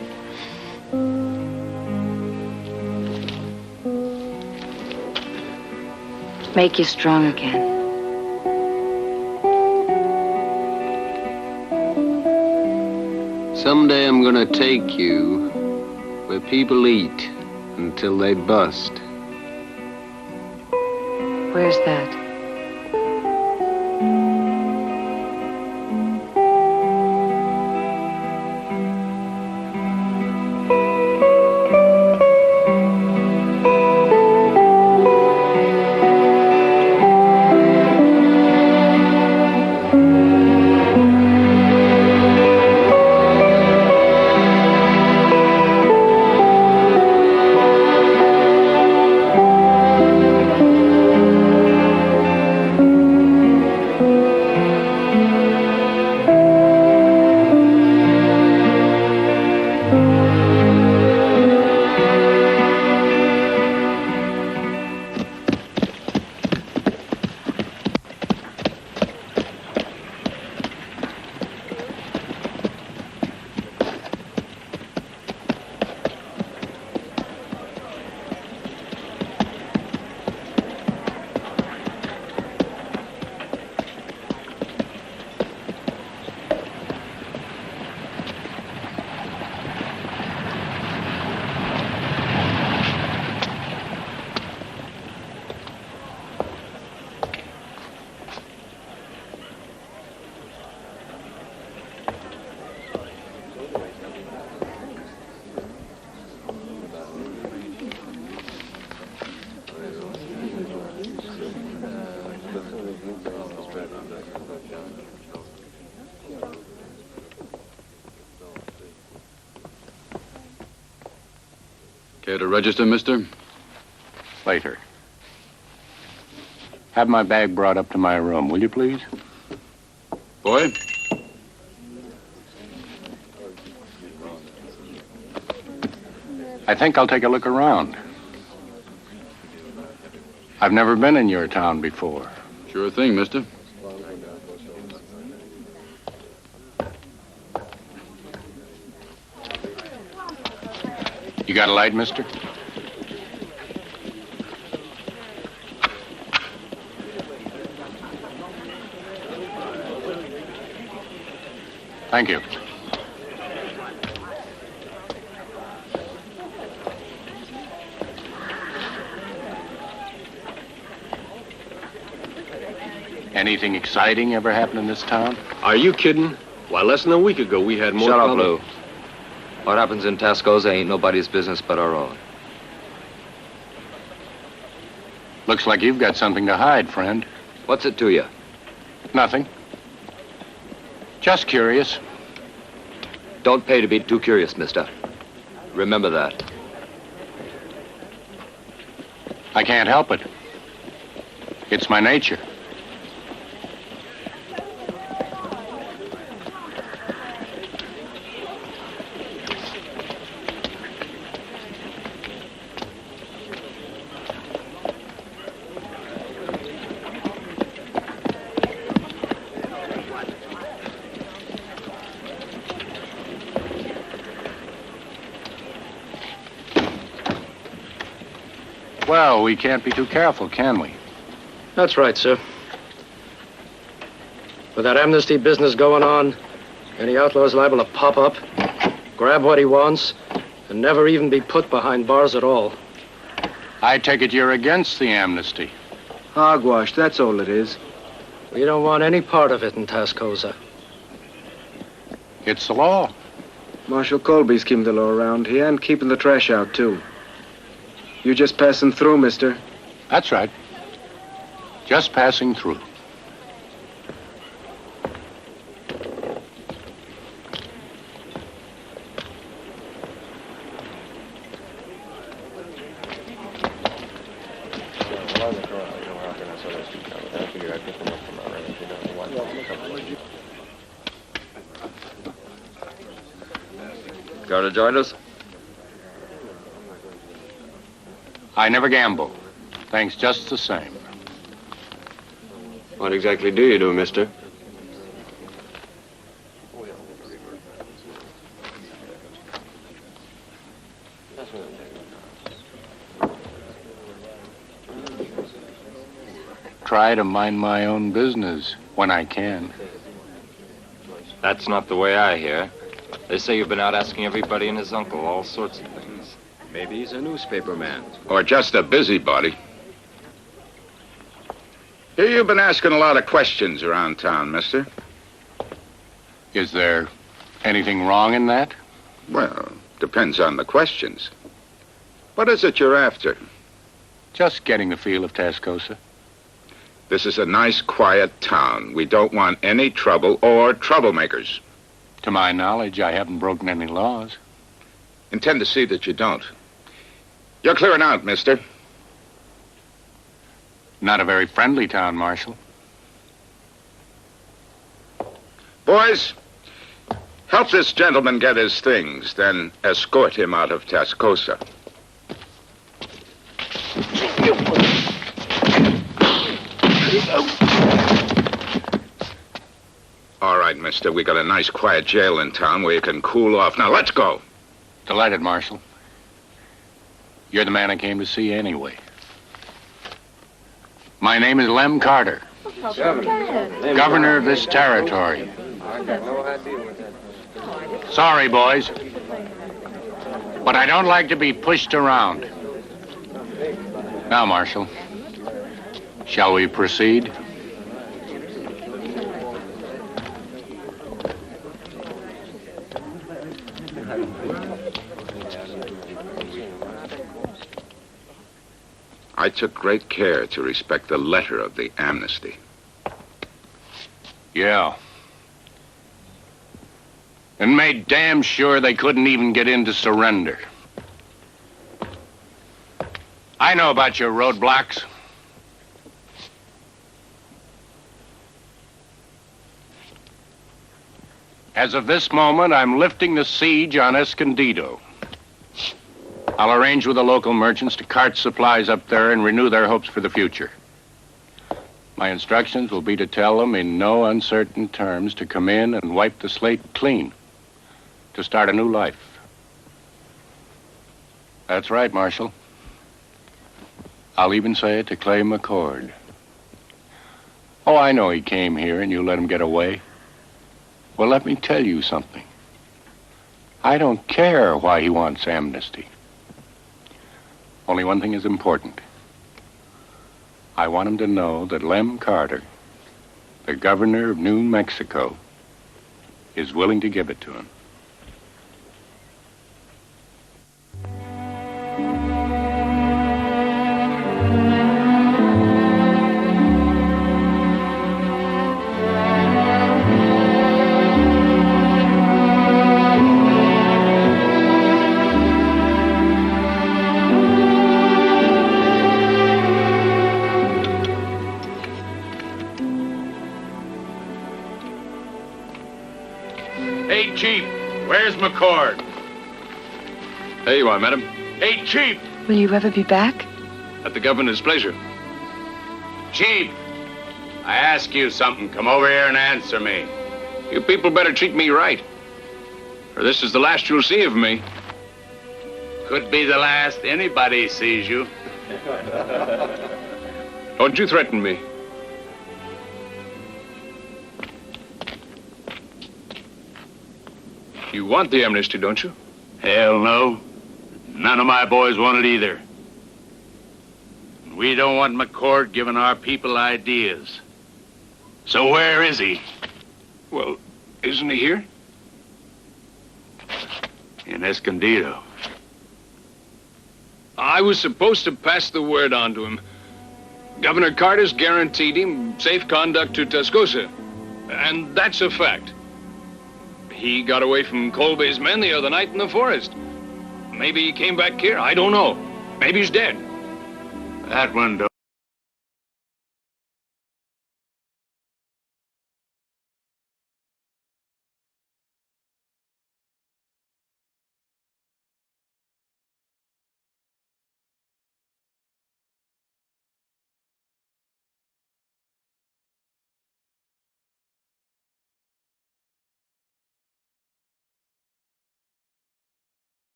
[SPEAKER 12] Make you strong again.
[SPEAKER 3] Someday I'm gonna take you where people eat until they bust.
[SPEAKER 12] Where's that?
[SPEAKER 2] Care to register, mister?
[SPEAKER 6] Later. Have my bag brought up to my room, will you please?
[SPEAKER 2] Boy?
[SPEAKER 6] I think I'll take a look around. I've never been in your town before.
[SPEAKER 2] Sure thing, mister.
[SPEAKER 6] You got a light, mister? Thank you. Anything exciting ever happened in this town?
[SPEAKER 18] Are you kidding? Why, less than a week ago, we had more
[SPEAKER 19] Shut up,
[SPEAKER 18] trouble.
[SPEAKER 19] Lou. What happens in Tascosa ain't nobody's business but our own.
[SPEAKER 6] Looks like you've got something to hide, friend.
[SPEAKER 19] What's it to you?
[SPEAKER 6] Nothing. Just curious.
[SPEAKER 19] Don't pay to be too curious, mister. Remember that.
[SPEAKER 6] I can't help it. It's my nature. Well, we can't be too careful, can we?
[SPEAKER 20] That's right, sir. With that amnesty business going on, any outlaw's liable to pop up, grab what he wants, and never even be put behind bars at all.
[SPEAKER 6] I take it you're against the amnesty.
[SPEAKER 11] Hogwash, that's all it is.
[SPEAKER 20] We don't want any part of it in Tascosa.
[SPEAKER 6] It's the law.
[SPEAKER 11] Marshal Colby's keeping the law around here and keeping the trash out, too. You just passing through, mister?
[SPEAKER 6] That's right. Just passing through.
[SPEAKER 19] Care to join us?
[SPEAKER 6] I never gamble. Thanks just the same.
[SPEAKER 19] What exactly do you do, mister?
[SPEAKER 6] Try to mind my own business when I can.
[SPEAKER 19] That's not the way I hear. They say you've been out asking everybody and his uncle all sorts of things. Maybe he's a newspaper man.
[SPEAKER 9] Or just a busybody. Here you've been asking a lot of questions around town, mister.
[SPEAKER 6] Is there anything wrong in that?
[SPEAKER 9] Well, depends on the questions. What is it you're after?
[SPEAKER 6] Just getting the feel of Tascosa.
[SPEAKER 9] This is a nice, quiet town. We don't want any trouble or troublemakers.
[SPEAKER 6] To my knowledge, I haven't broken any laws.
[SPEAKER 9] Intend to see that you don't. You're clearing out, mister.
[SPEAKER 6] Not a very friendly town, Marshal.
[SPEAKER 9] Boys, help this gentleman get his things, then escort him out of Tascosa. All right, mister, we got a nice, quiet jail in town where you can cool off. Now, let's go.
[SPEAKER 6] Delighted, Marshal. You're the man I came to see anyway. My name is Lem Carter, governor of this territory. Sorry, boys, but I don't like to be pushed around. Now, Marshal, shall we proceed?
[SPEAKER 9] I took great care to respect the letter of the amnesty.
[SPEAKER 6] Yeah. And made damn sure they couldn't even get in to surrender. I know about your roadblocks. As of this moment, I'm lifting the siege on Escondido. I'll arrange with the local merchants to cart supplies up there and renew their hopes for the future. My instructions will be to tell them in no uncertain terms to come in and wipe the slate clean, to start a new life. That's right, Marshal. I'll even say it to Lei McCord. Oh, I know he came here and you let him get away. Well, let me tell you something. I don't care why he wants amnesty. Only one thing is important. I want him to know that Lem Carter the governor of New Mexico is willing to give it to him.
[SPEAKER 18] Hey, Chief, where's McCord?
[SPEAKER 2] There you are, madam.
[SPEAKER 18] Hey, Chief!
[SPEAKER 12] Will you ever be back?
[SPEAKER 2] At the governor's pleasure.
[SPEAKER 18] Chief, I ask you something. Come over here and answer me.
[SPEAKER 2] You people better treat me right, or this is the last you'll see of me.
[SPEAKER 18] Could be the last anybody sees you.
[SPEAKER 2] Don't you threaten me. You want the amnesty, don't you?
[SPEAKER 18] Hell no. None of my boys want it either. We don't want McCord giving our people ideas. So where is he?
[SPEAKER 2] Well, isn't he here?
[SPEAKER 18] In Escondido.
[SPEAKER 2] I was supposed to pass the word on to him. Governor Carter's guaranteed him safe conduct to Tascosa. And that's a fact. He got away from Colby's men the other night in the forest. Maybe he came back here. I don't know. Maybe he's dead.
[SPEAKER 18] That one don't.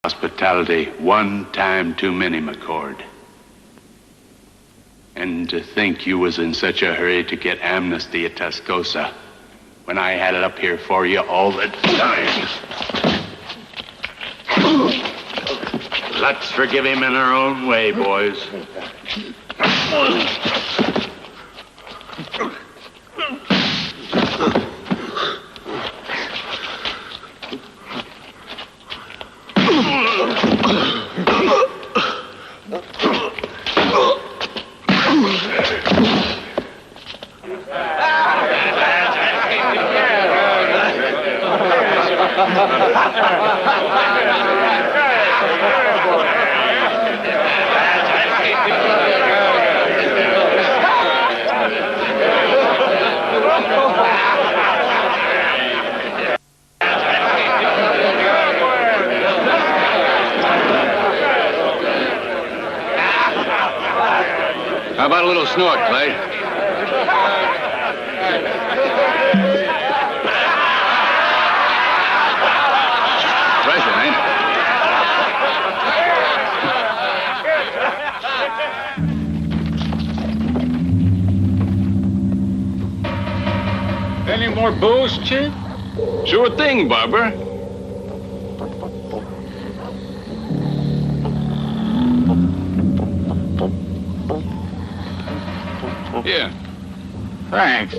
[SPEAKER 18] Hospitality, one time too many, McCord. And to think you was in such a hurry to get amnesty at Tascosa when I had it up here for you all the time. Let's forgive him in our own way, boys.
[SPEAKER 2] How about a little snort, Clay? Pressure, ain't it?
[SPEAKER 15] Any
[SPEAKER 6] more booze, Chief?
[SPEAKER 2] Sure thing, Barber. Here.
[SPEAKER 6] Thanks.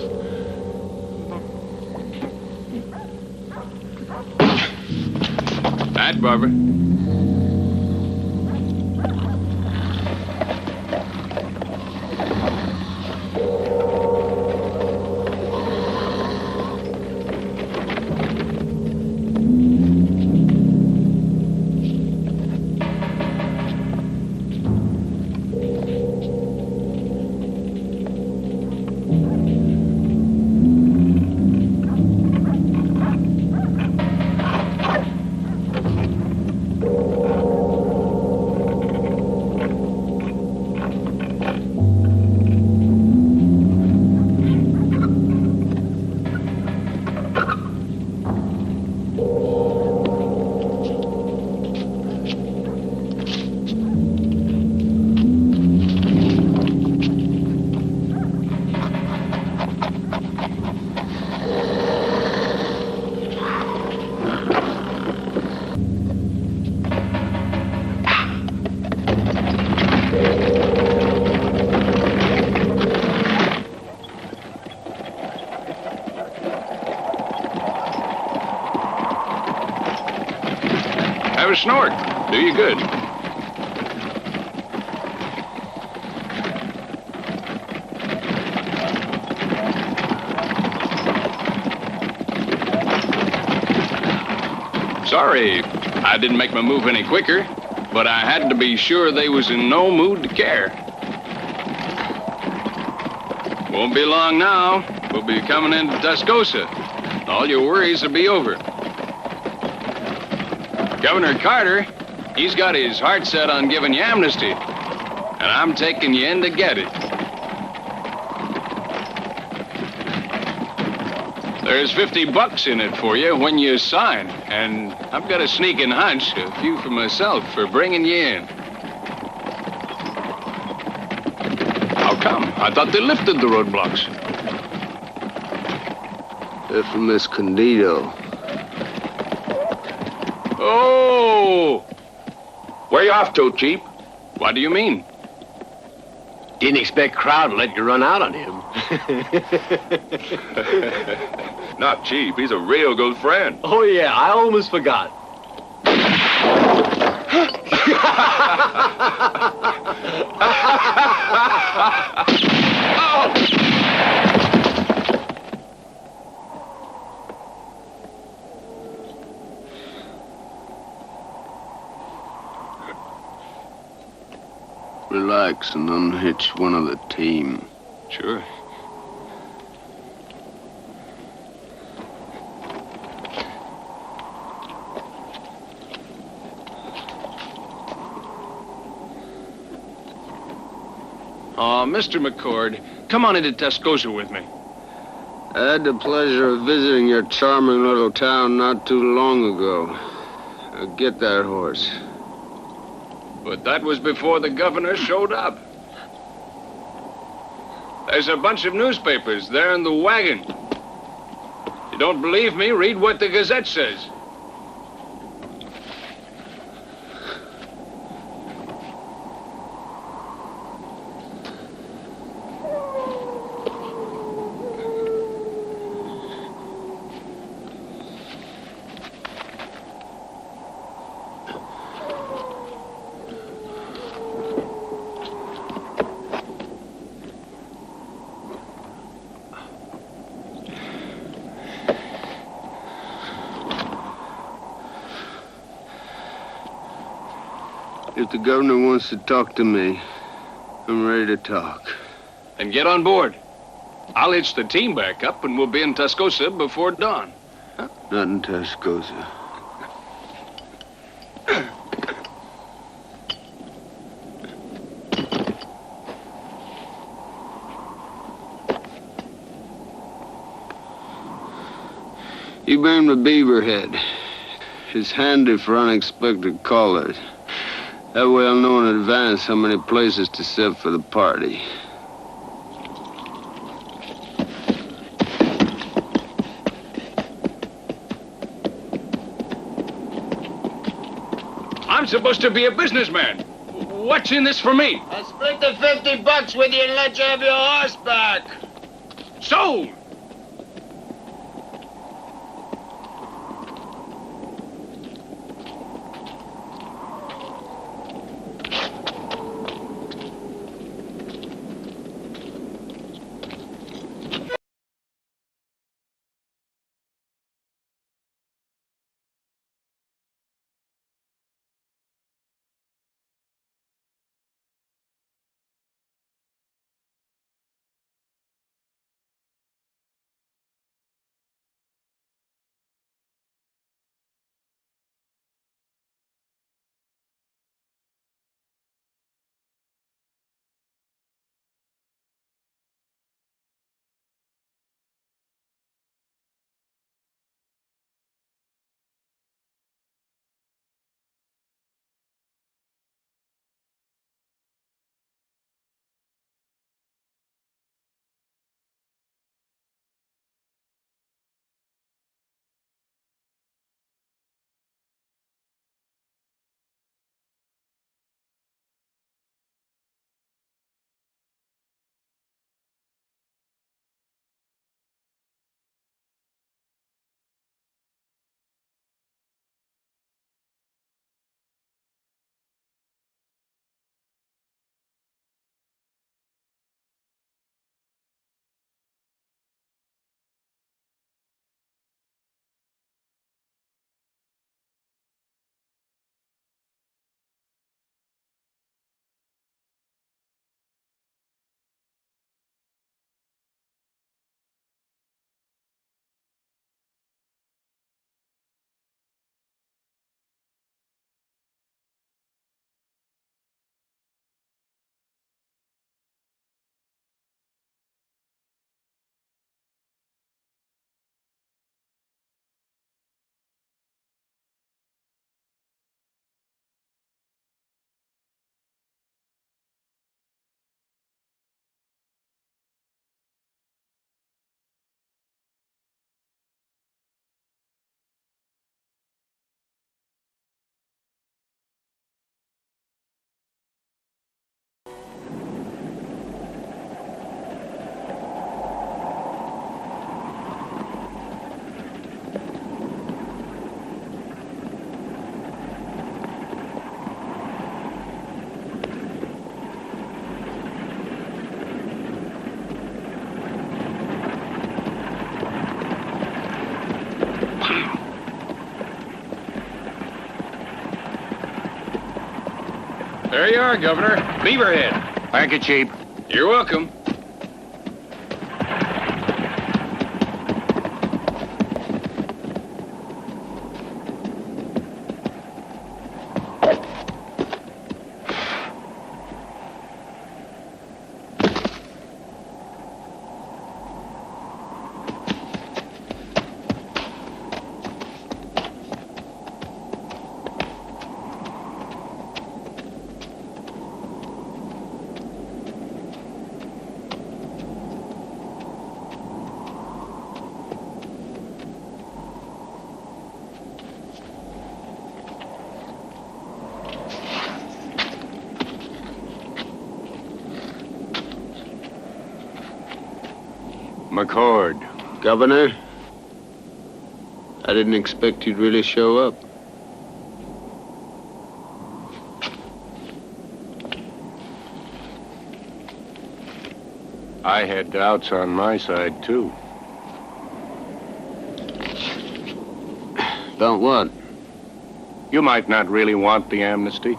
[SPEAKER 2] That, Barber. Have a snort. Do you good. Sorry, I didn't make my move any quicker, but I had to be sure they was in no mood to care. Won't be long now. We'll be coming into Tascosa. All your worries will be over. Governor Carter, he's got his heart set on giving you amnesty, and I'm taking you in to get it. There's $50 in it for you when you sign, and I've got a sneaking hunch, a few for myself, for bringing you in. How come? I thought they lifted the roadblocks.
[SPEAKER 4] They're from Escondido.
[SPEAKER 2] Oh!
[SPEAKER 17] Where you off to, Chief?
[SPEAKER 2] What do you mean?
[SPEAKER 17] Didn't expect Crowd to let you run out on him.
[SPEAKER 5] Not Chief. He's a real good friend.
[SPEAKER 17] Oh, yeah. I almost forgot.
[SPEAKER 4] Relax and unhitch one of the team.
[SPEAKER 2] Sure. Mr. McCord, come on into Tascosa with me.
[SPEAKER 4] I had the pleasure of visiting your charming little town not too long ago. Now get that horse.
[SPEAKER 2] But that was before the governor showed up. There's a bunch of newspapers there in the wagon. You don't believe me? Read what the Gazette says.
[SPEAKER 4] If the governor wants to talk to me, I'm ready to talk.
[SPEAKER 2] And get on board. I'll hitch the team back up and we'll be in Tascosa before dawn.
[SPEAKER 4] Huh? Not in Tascosa. You bring the beaverhead. It's handy for unexpected callers. That way I'll know in advance how many places to set for the party.
[SPEAKER 2] I'm supposed to be a businessman. What's in this for me?
[SPEAKER 4] I'll split the $50 with you and let you have your horse back.
[SPEAKER 2] Sold! There you are, Governor. Beaverhead.
[SPEAKER 6] Thank you, Chief.
[SPEAKER 2] You're welcome.
[SPEAKER 6] McCord.
[SPEAKER 4] Governor, I didn't expect you'd really show up.
[SPEAKER 6] I had doubts on my side, too.
[SPEAKER 4] About what?
[SPEAKER 6] You might not really want the amnesty.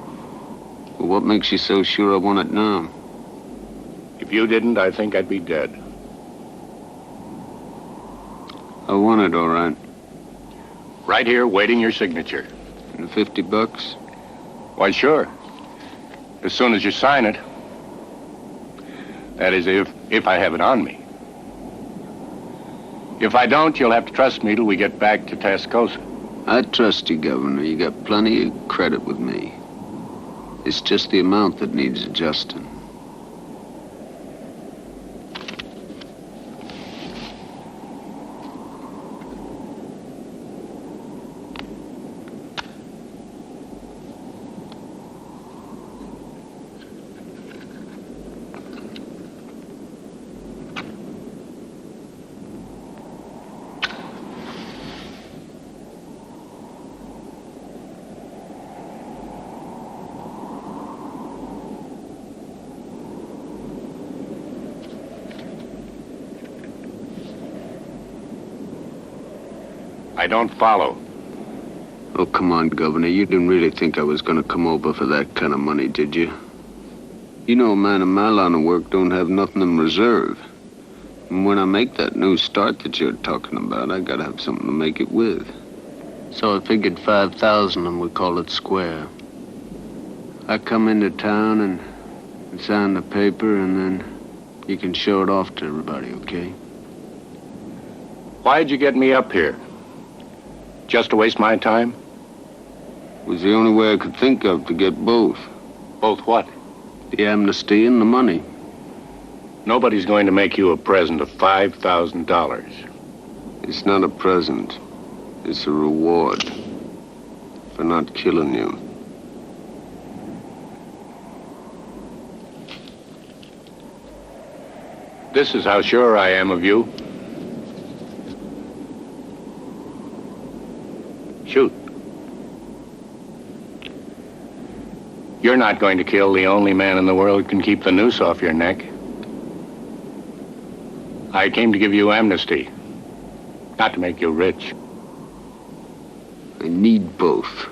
[SPEAKER 4] Well, what makes you so sure I want it now?
[SPEAKER 6] If you didn't, I think I'd be dead.
[SPEAKER 4] I want it, all right.
[SPEAKER 6] Right here, waiting your signature.
[SPEAKER 4] And $50?
[SPEAKER 6] Why, sure. As soon as you sign it. That is, if I have it on me. If I don't, you'll have to trust me till we get back to Tascosa.
[SPEAKER 4] I trust you, Governor. You got plenty of credit with me. It's just the amount that needs adjusting.
[SPEAKER 6] I don't follow.
[SPEAKER 4] Oh, come on, Governor. You didn't really think I was going to come over for that kind of money, did you? You know, a man in my line of work don't have nothing in reserve. And when I make that new start that you're talking about, I gotta have something to make it with. So I figured 5,000 and we call it square. I come into town and sign the paper, and then you can show it off to everybody, okay?
[SPEAKER 6] Why'd you get me up here? Just to waste my time?
[SPEAKER 4] It was the only way I could think of to get both.
[SPEAKER 6] Both what?
[SPEAKER 4] The amnesty and the money.
[SPEAKER 6] Nobody's going to make you a present of $5,000.
[SPEAKER 4] It's not a present. It's a reward for not killing you.
[SPEAKER 6] This is how sure I am of you. Shoot. You're not going to kill the only man in the world who can keep the noose off your neck. I came to give you amnesty, not to make you rich.
[SPEAKER 4] I need both.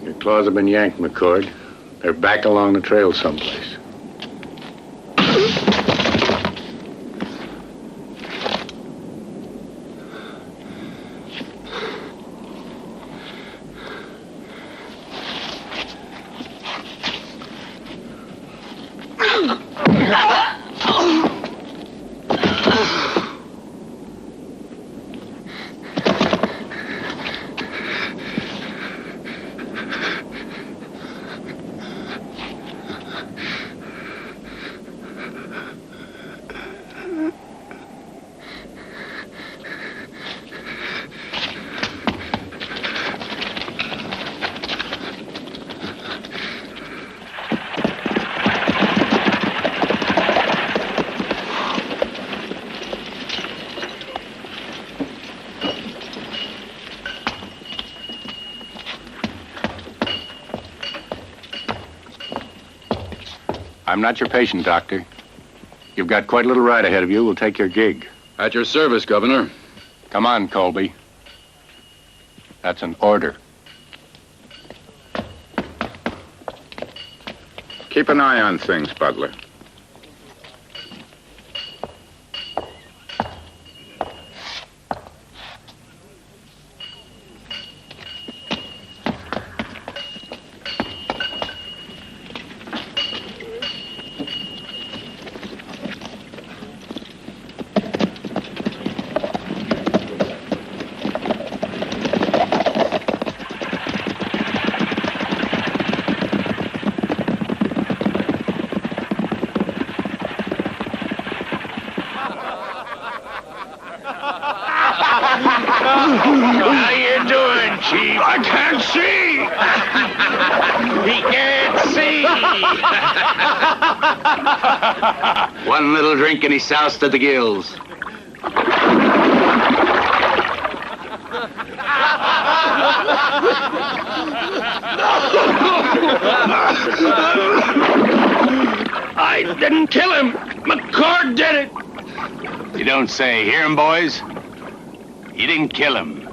[SPEAKER 6] Your claws have been yanked, McCord. They're back along the trail someplace. I'm not your patient, Doctor. You've got quite a little ride ahead of you. We'll take your gig.
[SPEAKER 9] At your service, Governor.
[SPEAKER 6] Come on, Colby. That's an order.
[SPEAKER 9] Keep an eye on things, Butler.
[SPEAKER 17] How you doing, Chief? I can't see. He can't see.
[SPEAKER 10] One little drink and he's soused to the gills.
[SPEAKER 17] I didn't kill him. McCord did it.
[SPEAKER 10] You don't say. Hear him, boys? You didn't kill him.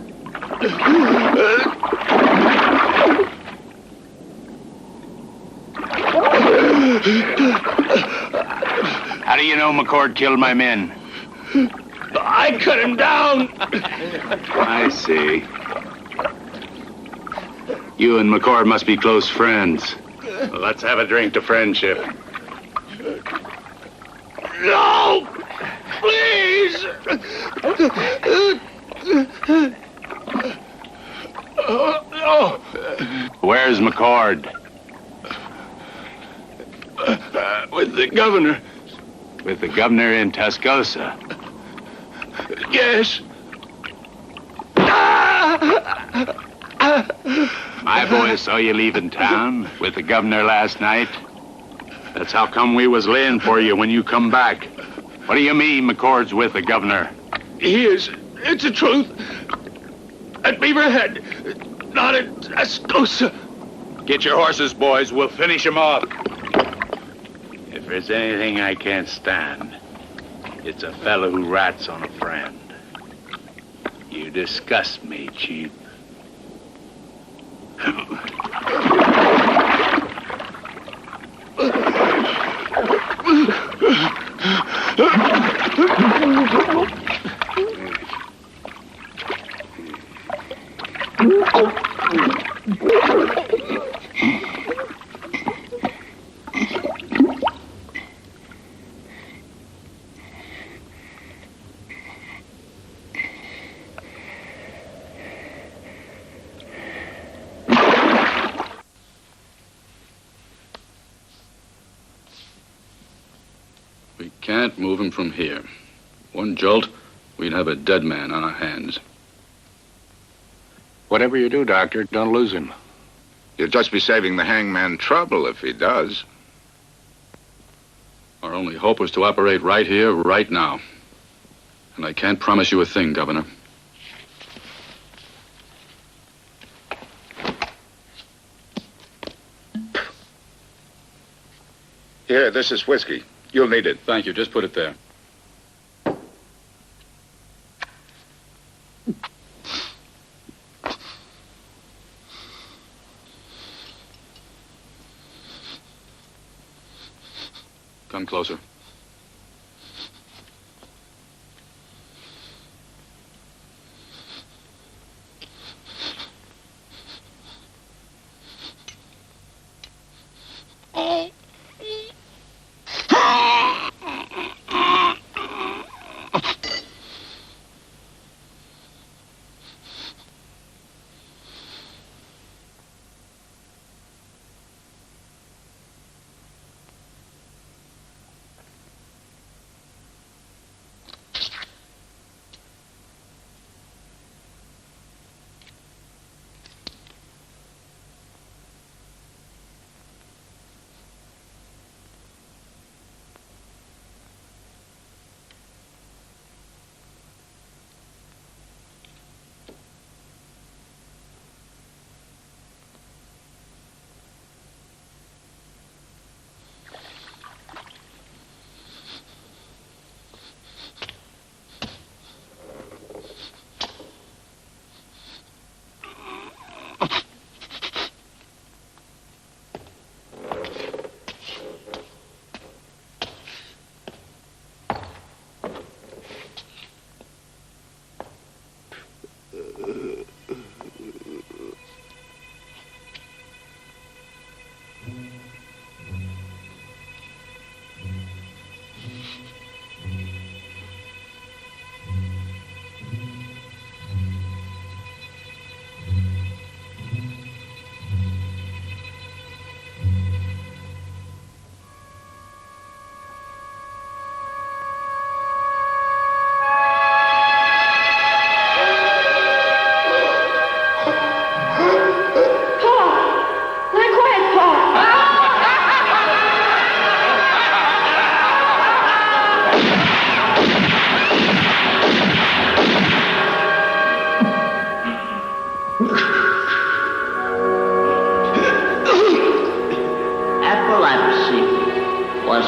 [SPEAKER 10] How do you know McCord killed my men?
[SPEAKER 17] I cut him down.
[SPEAKER 10] I see. You and McCord must be close friends. Well, let's have a drink to friendship.
[SPEAKER 17] No! Please!
[SPEAKER 10] Where's McCord?
[SPEAKER 17] With the governor.
[SPEAKER 10] With the governor in Tascosa?
[SPEAKER 17] Yes.
[SPEAKER 10] My boys saw you leaving town with the governor last night. That's how come we was laying for you when you come back. What do you mean McCord's with the governor?
[SPEAKER 17] He is. It's the truth. At Beaverhead, not at Tascosa.
[SPEAKER 10] Get your horses, boys. We'll finish him off. If
[SPEAKER 18] If there's anything I can't stand, it's a fellow who rats on a friend. You disgust me, Chief.
[SPEAKER 21] We can't move him from here. One jolt, we'd have a dead man on our hands.
[SPEAKER 6] Whatever you do, Doctor, don't lose him.
[SPEAKER 9] You'll just be saving the hangman trouble if he does.
[SPEAKER 21] Our only hope was to operate right here, right now. And I can't promise you a thing, Governor.
[SPEAKER 9] Here, this is whiskey. You'll need it.
[SPEAKER 21] Thank you. Just put it there. Come closer.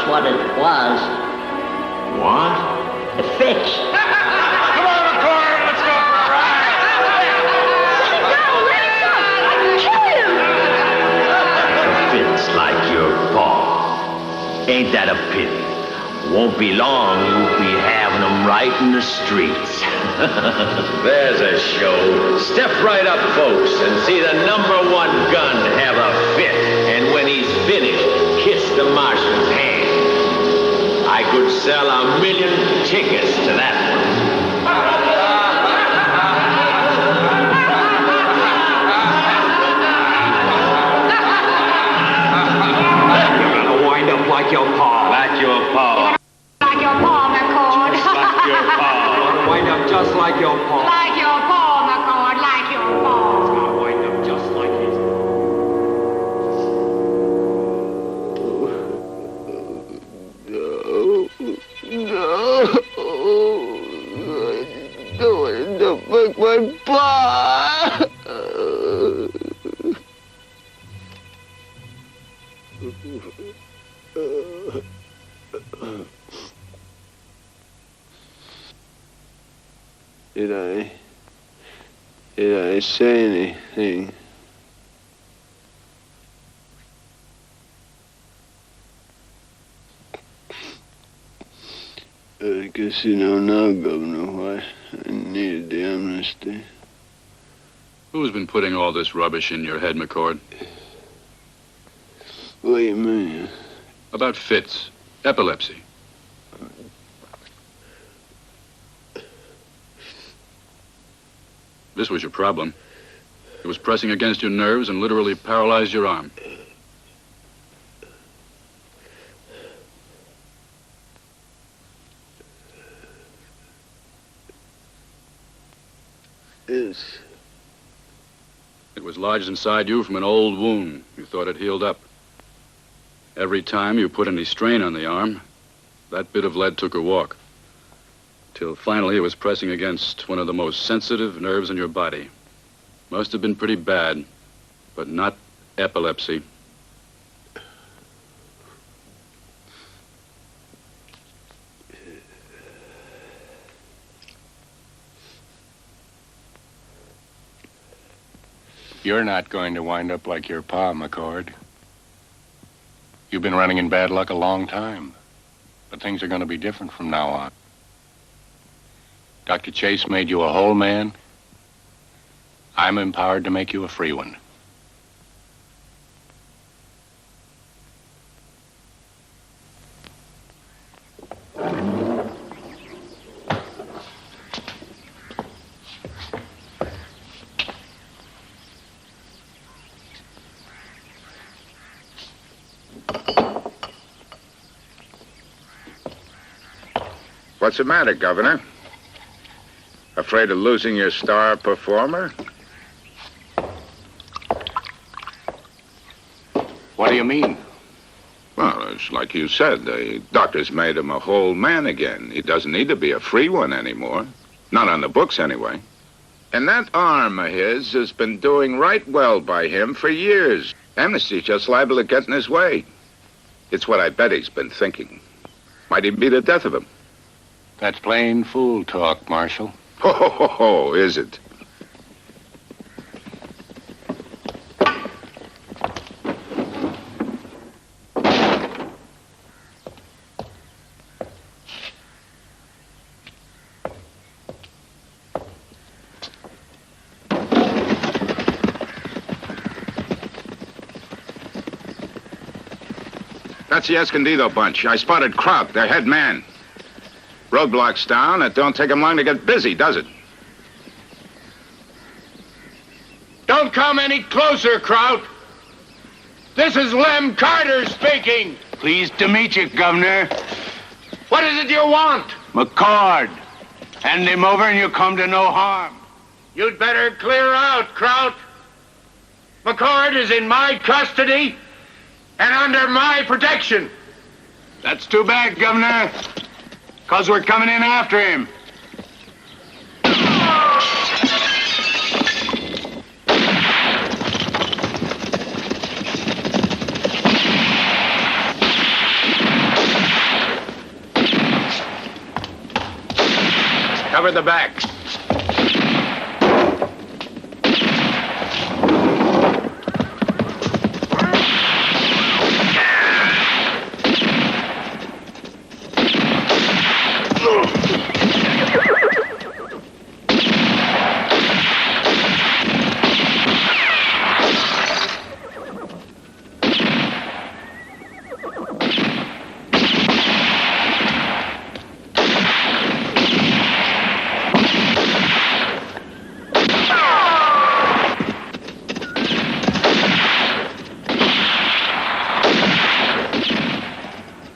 [SPEAKER 13] What it was.
[SPEAKER 10] What?
[SPEAKER 13] A fix.
[SPEAKER 10] Come on, McCord, let's go for a ride.
[SPEAKER 1] Let him go! Kill him!
[SPEAKER 10] Fits like your paw. Ain't that a pity? Won't be long, you'll be having them right in the streets. There's a show. Step right up, folks, and see the #1 gun have a fit. And when he's finished, kiss the marshal's hand. I could sell 1 million tickets to that one. You're gonna wind up like your pa. Like your pa.
[SPEAKER 1] Like your paw, McCord.
[SPEAKER 10] Just like your pa. You're gonna wind up just like your pa.
[SPEAKER 1] Like your paw, McCord, like your paw.
[SPEAKER 10] It's gonna wind up just like his.
[SPEAKER 4] Don't break my paw. Did I say anything? I guess you know now, Governor, why I needed the amnesty.
[SPEAKER 21] Who's been putting all this rubbish in your head, McCord?
[SPEAKER 4] What do you mean?
[SPEAKER 21] About fits, epilepsy. This was your problem. It was pressing against your nerves and literally paralyzed your arm.
[SPEAKER 4] Yes.
[SPEAKER 21] It was lodged inside you from an old wound. You thought it healed up. Every time you put any strain on the arm, that bit of lead took a walk. Till finally it was pressing against one of the most sensitive nerves in your body. Must have been pretty bad, but not epilepsy.
[SPEAKER 6] You're not going to wind up like your pa, McCord. You've been running in bad luck a long time, but things are going to be different from now on. Dr. Chase made you a whole man. I'm empowered to make you a free one.
[SPEAKER 9] What's the matter, Governor? Afraid of losing your star performer?
[SPEAKER 6] What do you mean?
[SPEAKER 9] Well, it's like you said. The doctors made him a whole man again. He doesn't need to be a free one anymore. Not on the books, anyway. And that arm of his has been doing right well by him for years. Amnesty's just liable to get in his way. It's what I bet he's been thinking. Might even be the death of him.
[SPEAKER 6] That's plain fool talk, Marshal.
[SPEAKER 9] Ho, ho, ho, ho, is it? That's the Escondido bunch. I spotted Kraut, their head man. Roadblocks down. It don't take them long to get busy, does it?
[SPEAKER 15] Don't come any closer, Kraut. This is Lem Carter speaking.
[SPEAKER 10] Pleased to meet you, Governor.
[SPEAKER 15] What is it you want?
[SPEAKER 10] McCord. Hand him over and you come to no harm.
[SPEAKER 15] You'd better clear out, Kraut. McCord is in my custody and under my protection.
[SPEAKER 10] That's too bad, Governor. Because we're coming in after him.
[SPEAKER 6] Cover the back.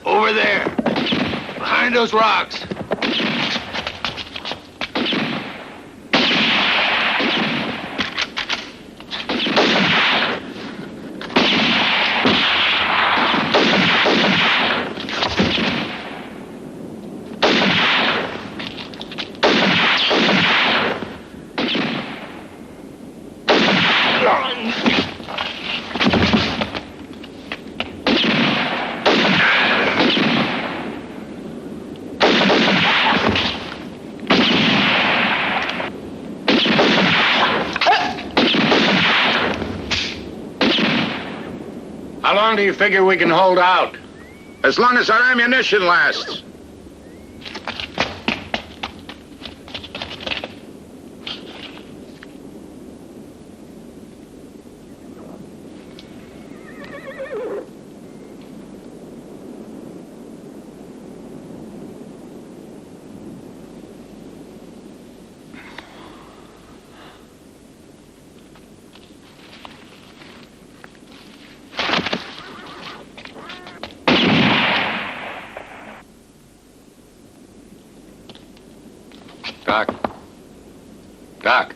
[SPEAKER 10] Over there. Behind those rocks.
[SPEAKER 15] long do you figure we can hold out?
[SPEAKER 9] As long as our ammunition lasts.
[SPEAKER 6] Doc.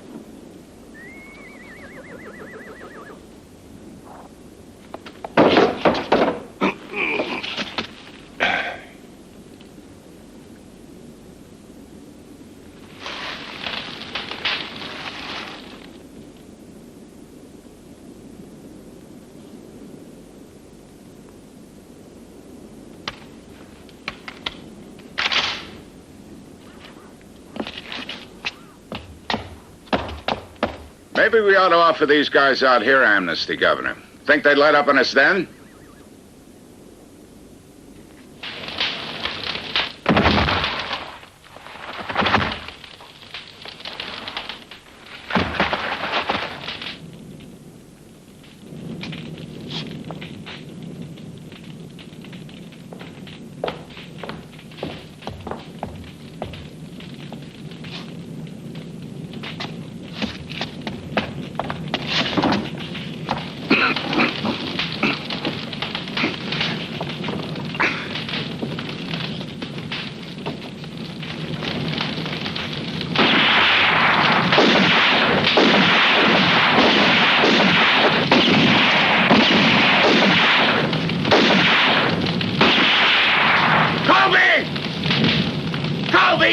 [SPEAKER 9] Maybe we ought to offer these guys out here amnesty, Governor. Think they'd let up on us then?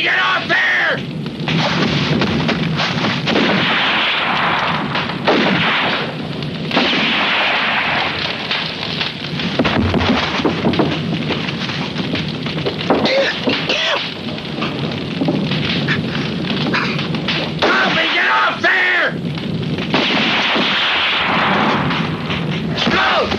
[SPEAKER 13] Get off there! Colby, get off there! Go!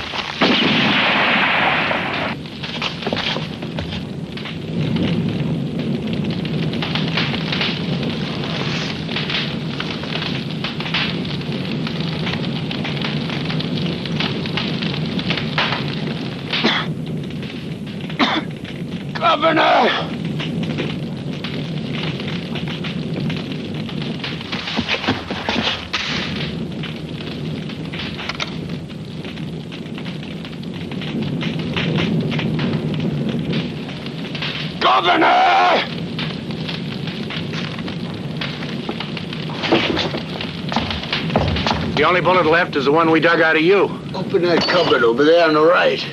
[SPEAKER 13] Governor! Governor!
[SPEAKER 15] The only bullet left is the one we dug out of you.
[SPEAKER 4] Open that cupboard over there on the right.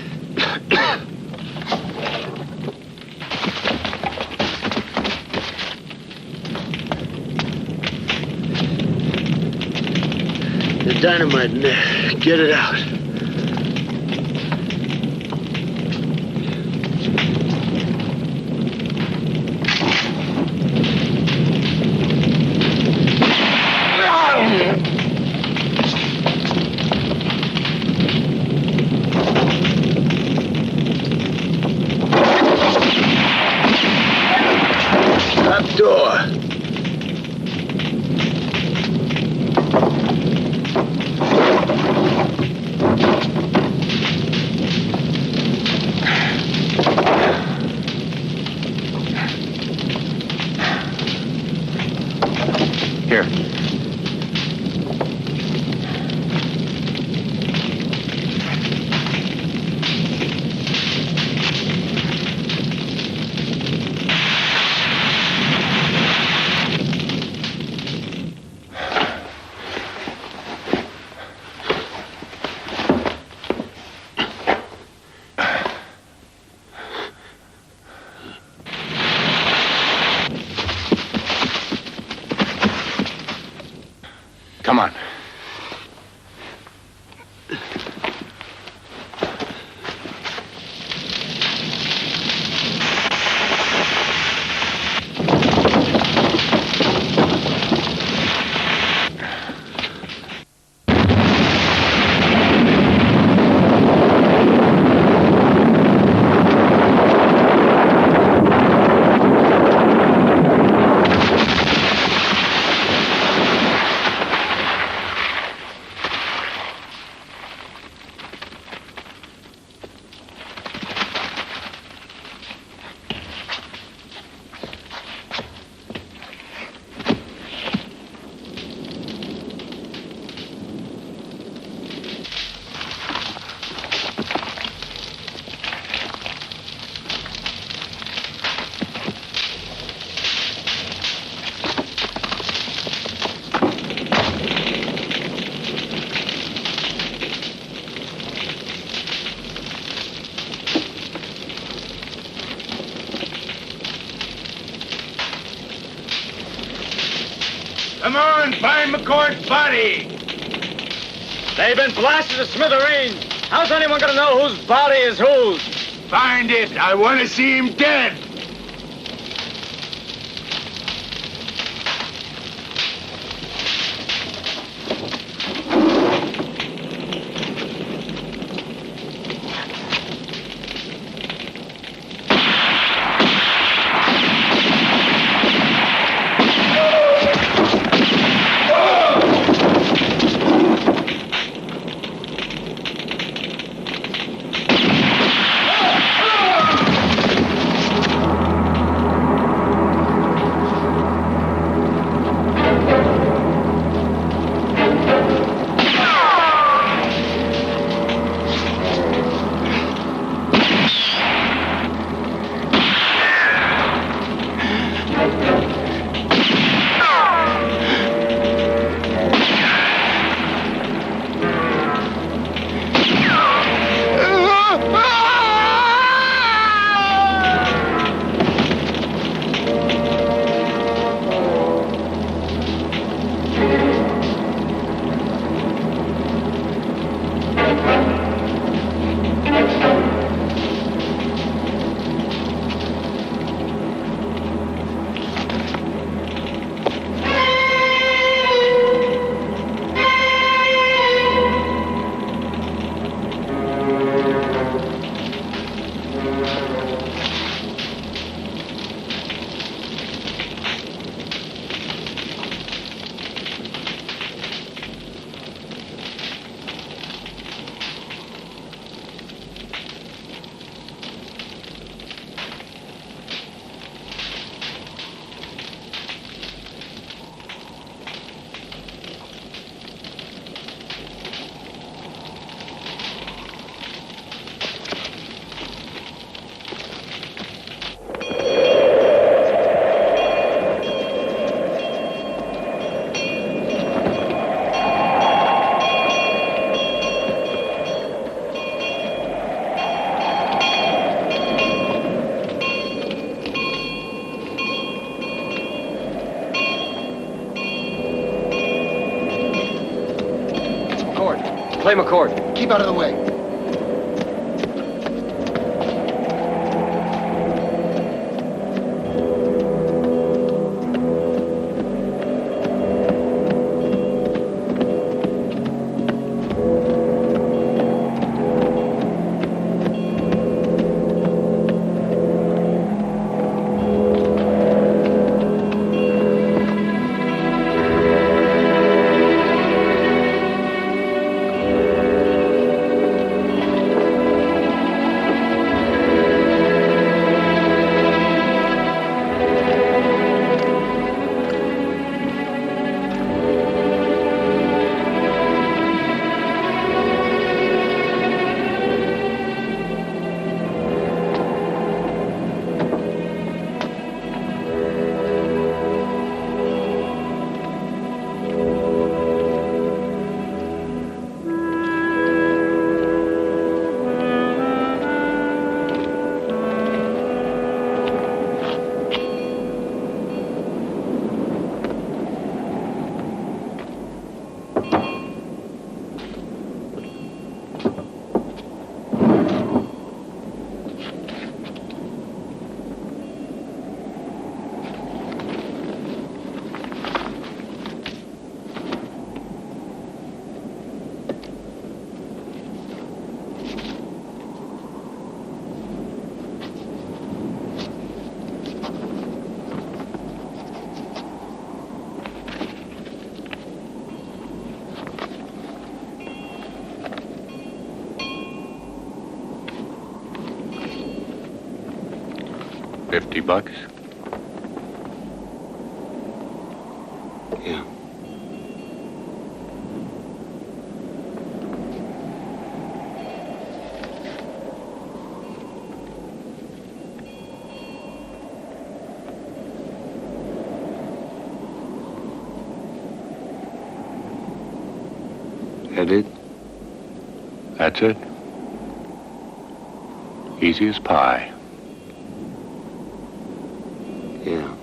[SPEAKER 4] The dynamite in there. Get it out. Trap door.
[SPEAKER 15] Here. Come on.
[SPEAKER 17] Come on, find McCord's body.
[SPEAKER 20] They've been blasted to smithereens. How's anyone gonna know whose body is whose?
[SPEAKER 17] Find it. I want to see him dead.
[SPEAKER 20] Play McCord.
[SPEAKER 8] Keep out of the way.
[SPEAKER 6] $50?
[SPEAKER 4] Yeah.
[SPEAKER 6] That it? That's it? Easy as pie.
[SPEAKER 4] Yeah.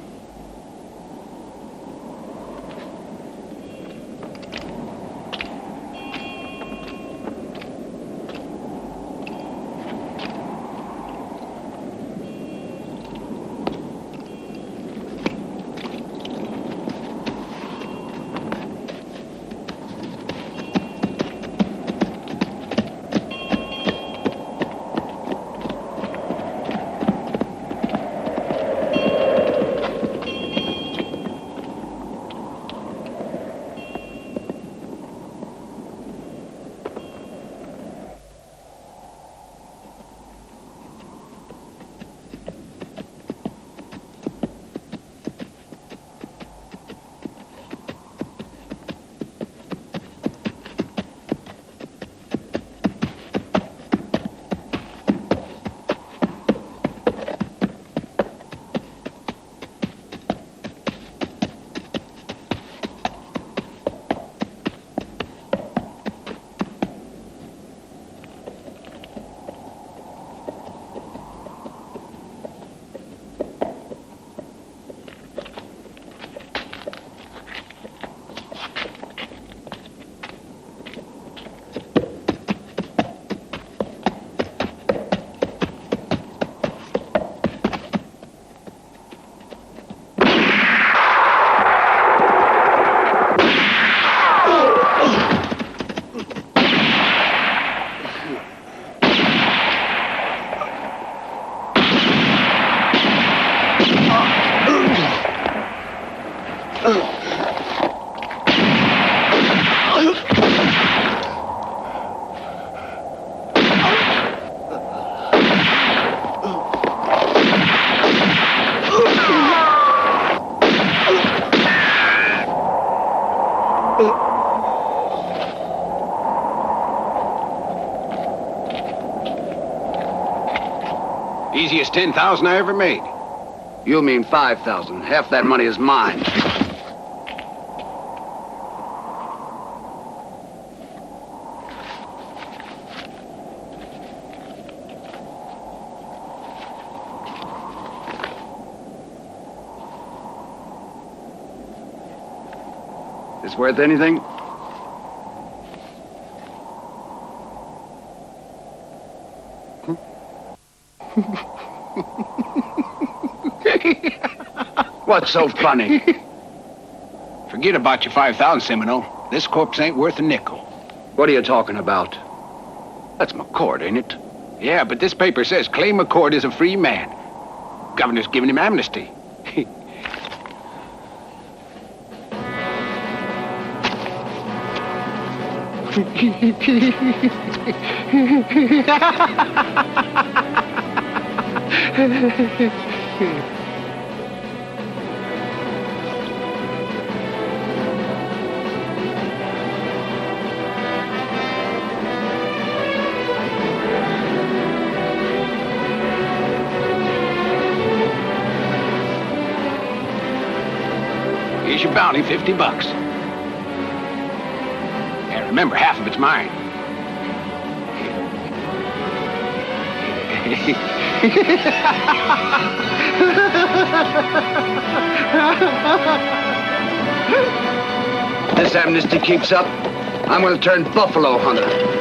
[SPEAKER 15] Easiest 10,000 I ever made.
[SPEAKER 17] You mean 5,000. Half that money is mine. This worth anything? What's so funny?
[SPEAKER 15] Forget about your 5,000, Seminole. This corpse ain't worth a nickel.
[SPEAKER 17] What are you talking about? That's McCord, ain't it?
[SPEAKER 15] Yeah, but this paper says Clay McCord is a free man. Governor's giving him amnesty. Here's your bounty, $50. And remember, half of it's mine.
[SPEAKER 17] This amnesty keeps up, I'm going to turn buffalo hunter.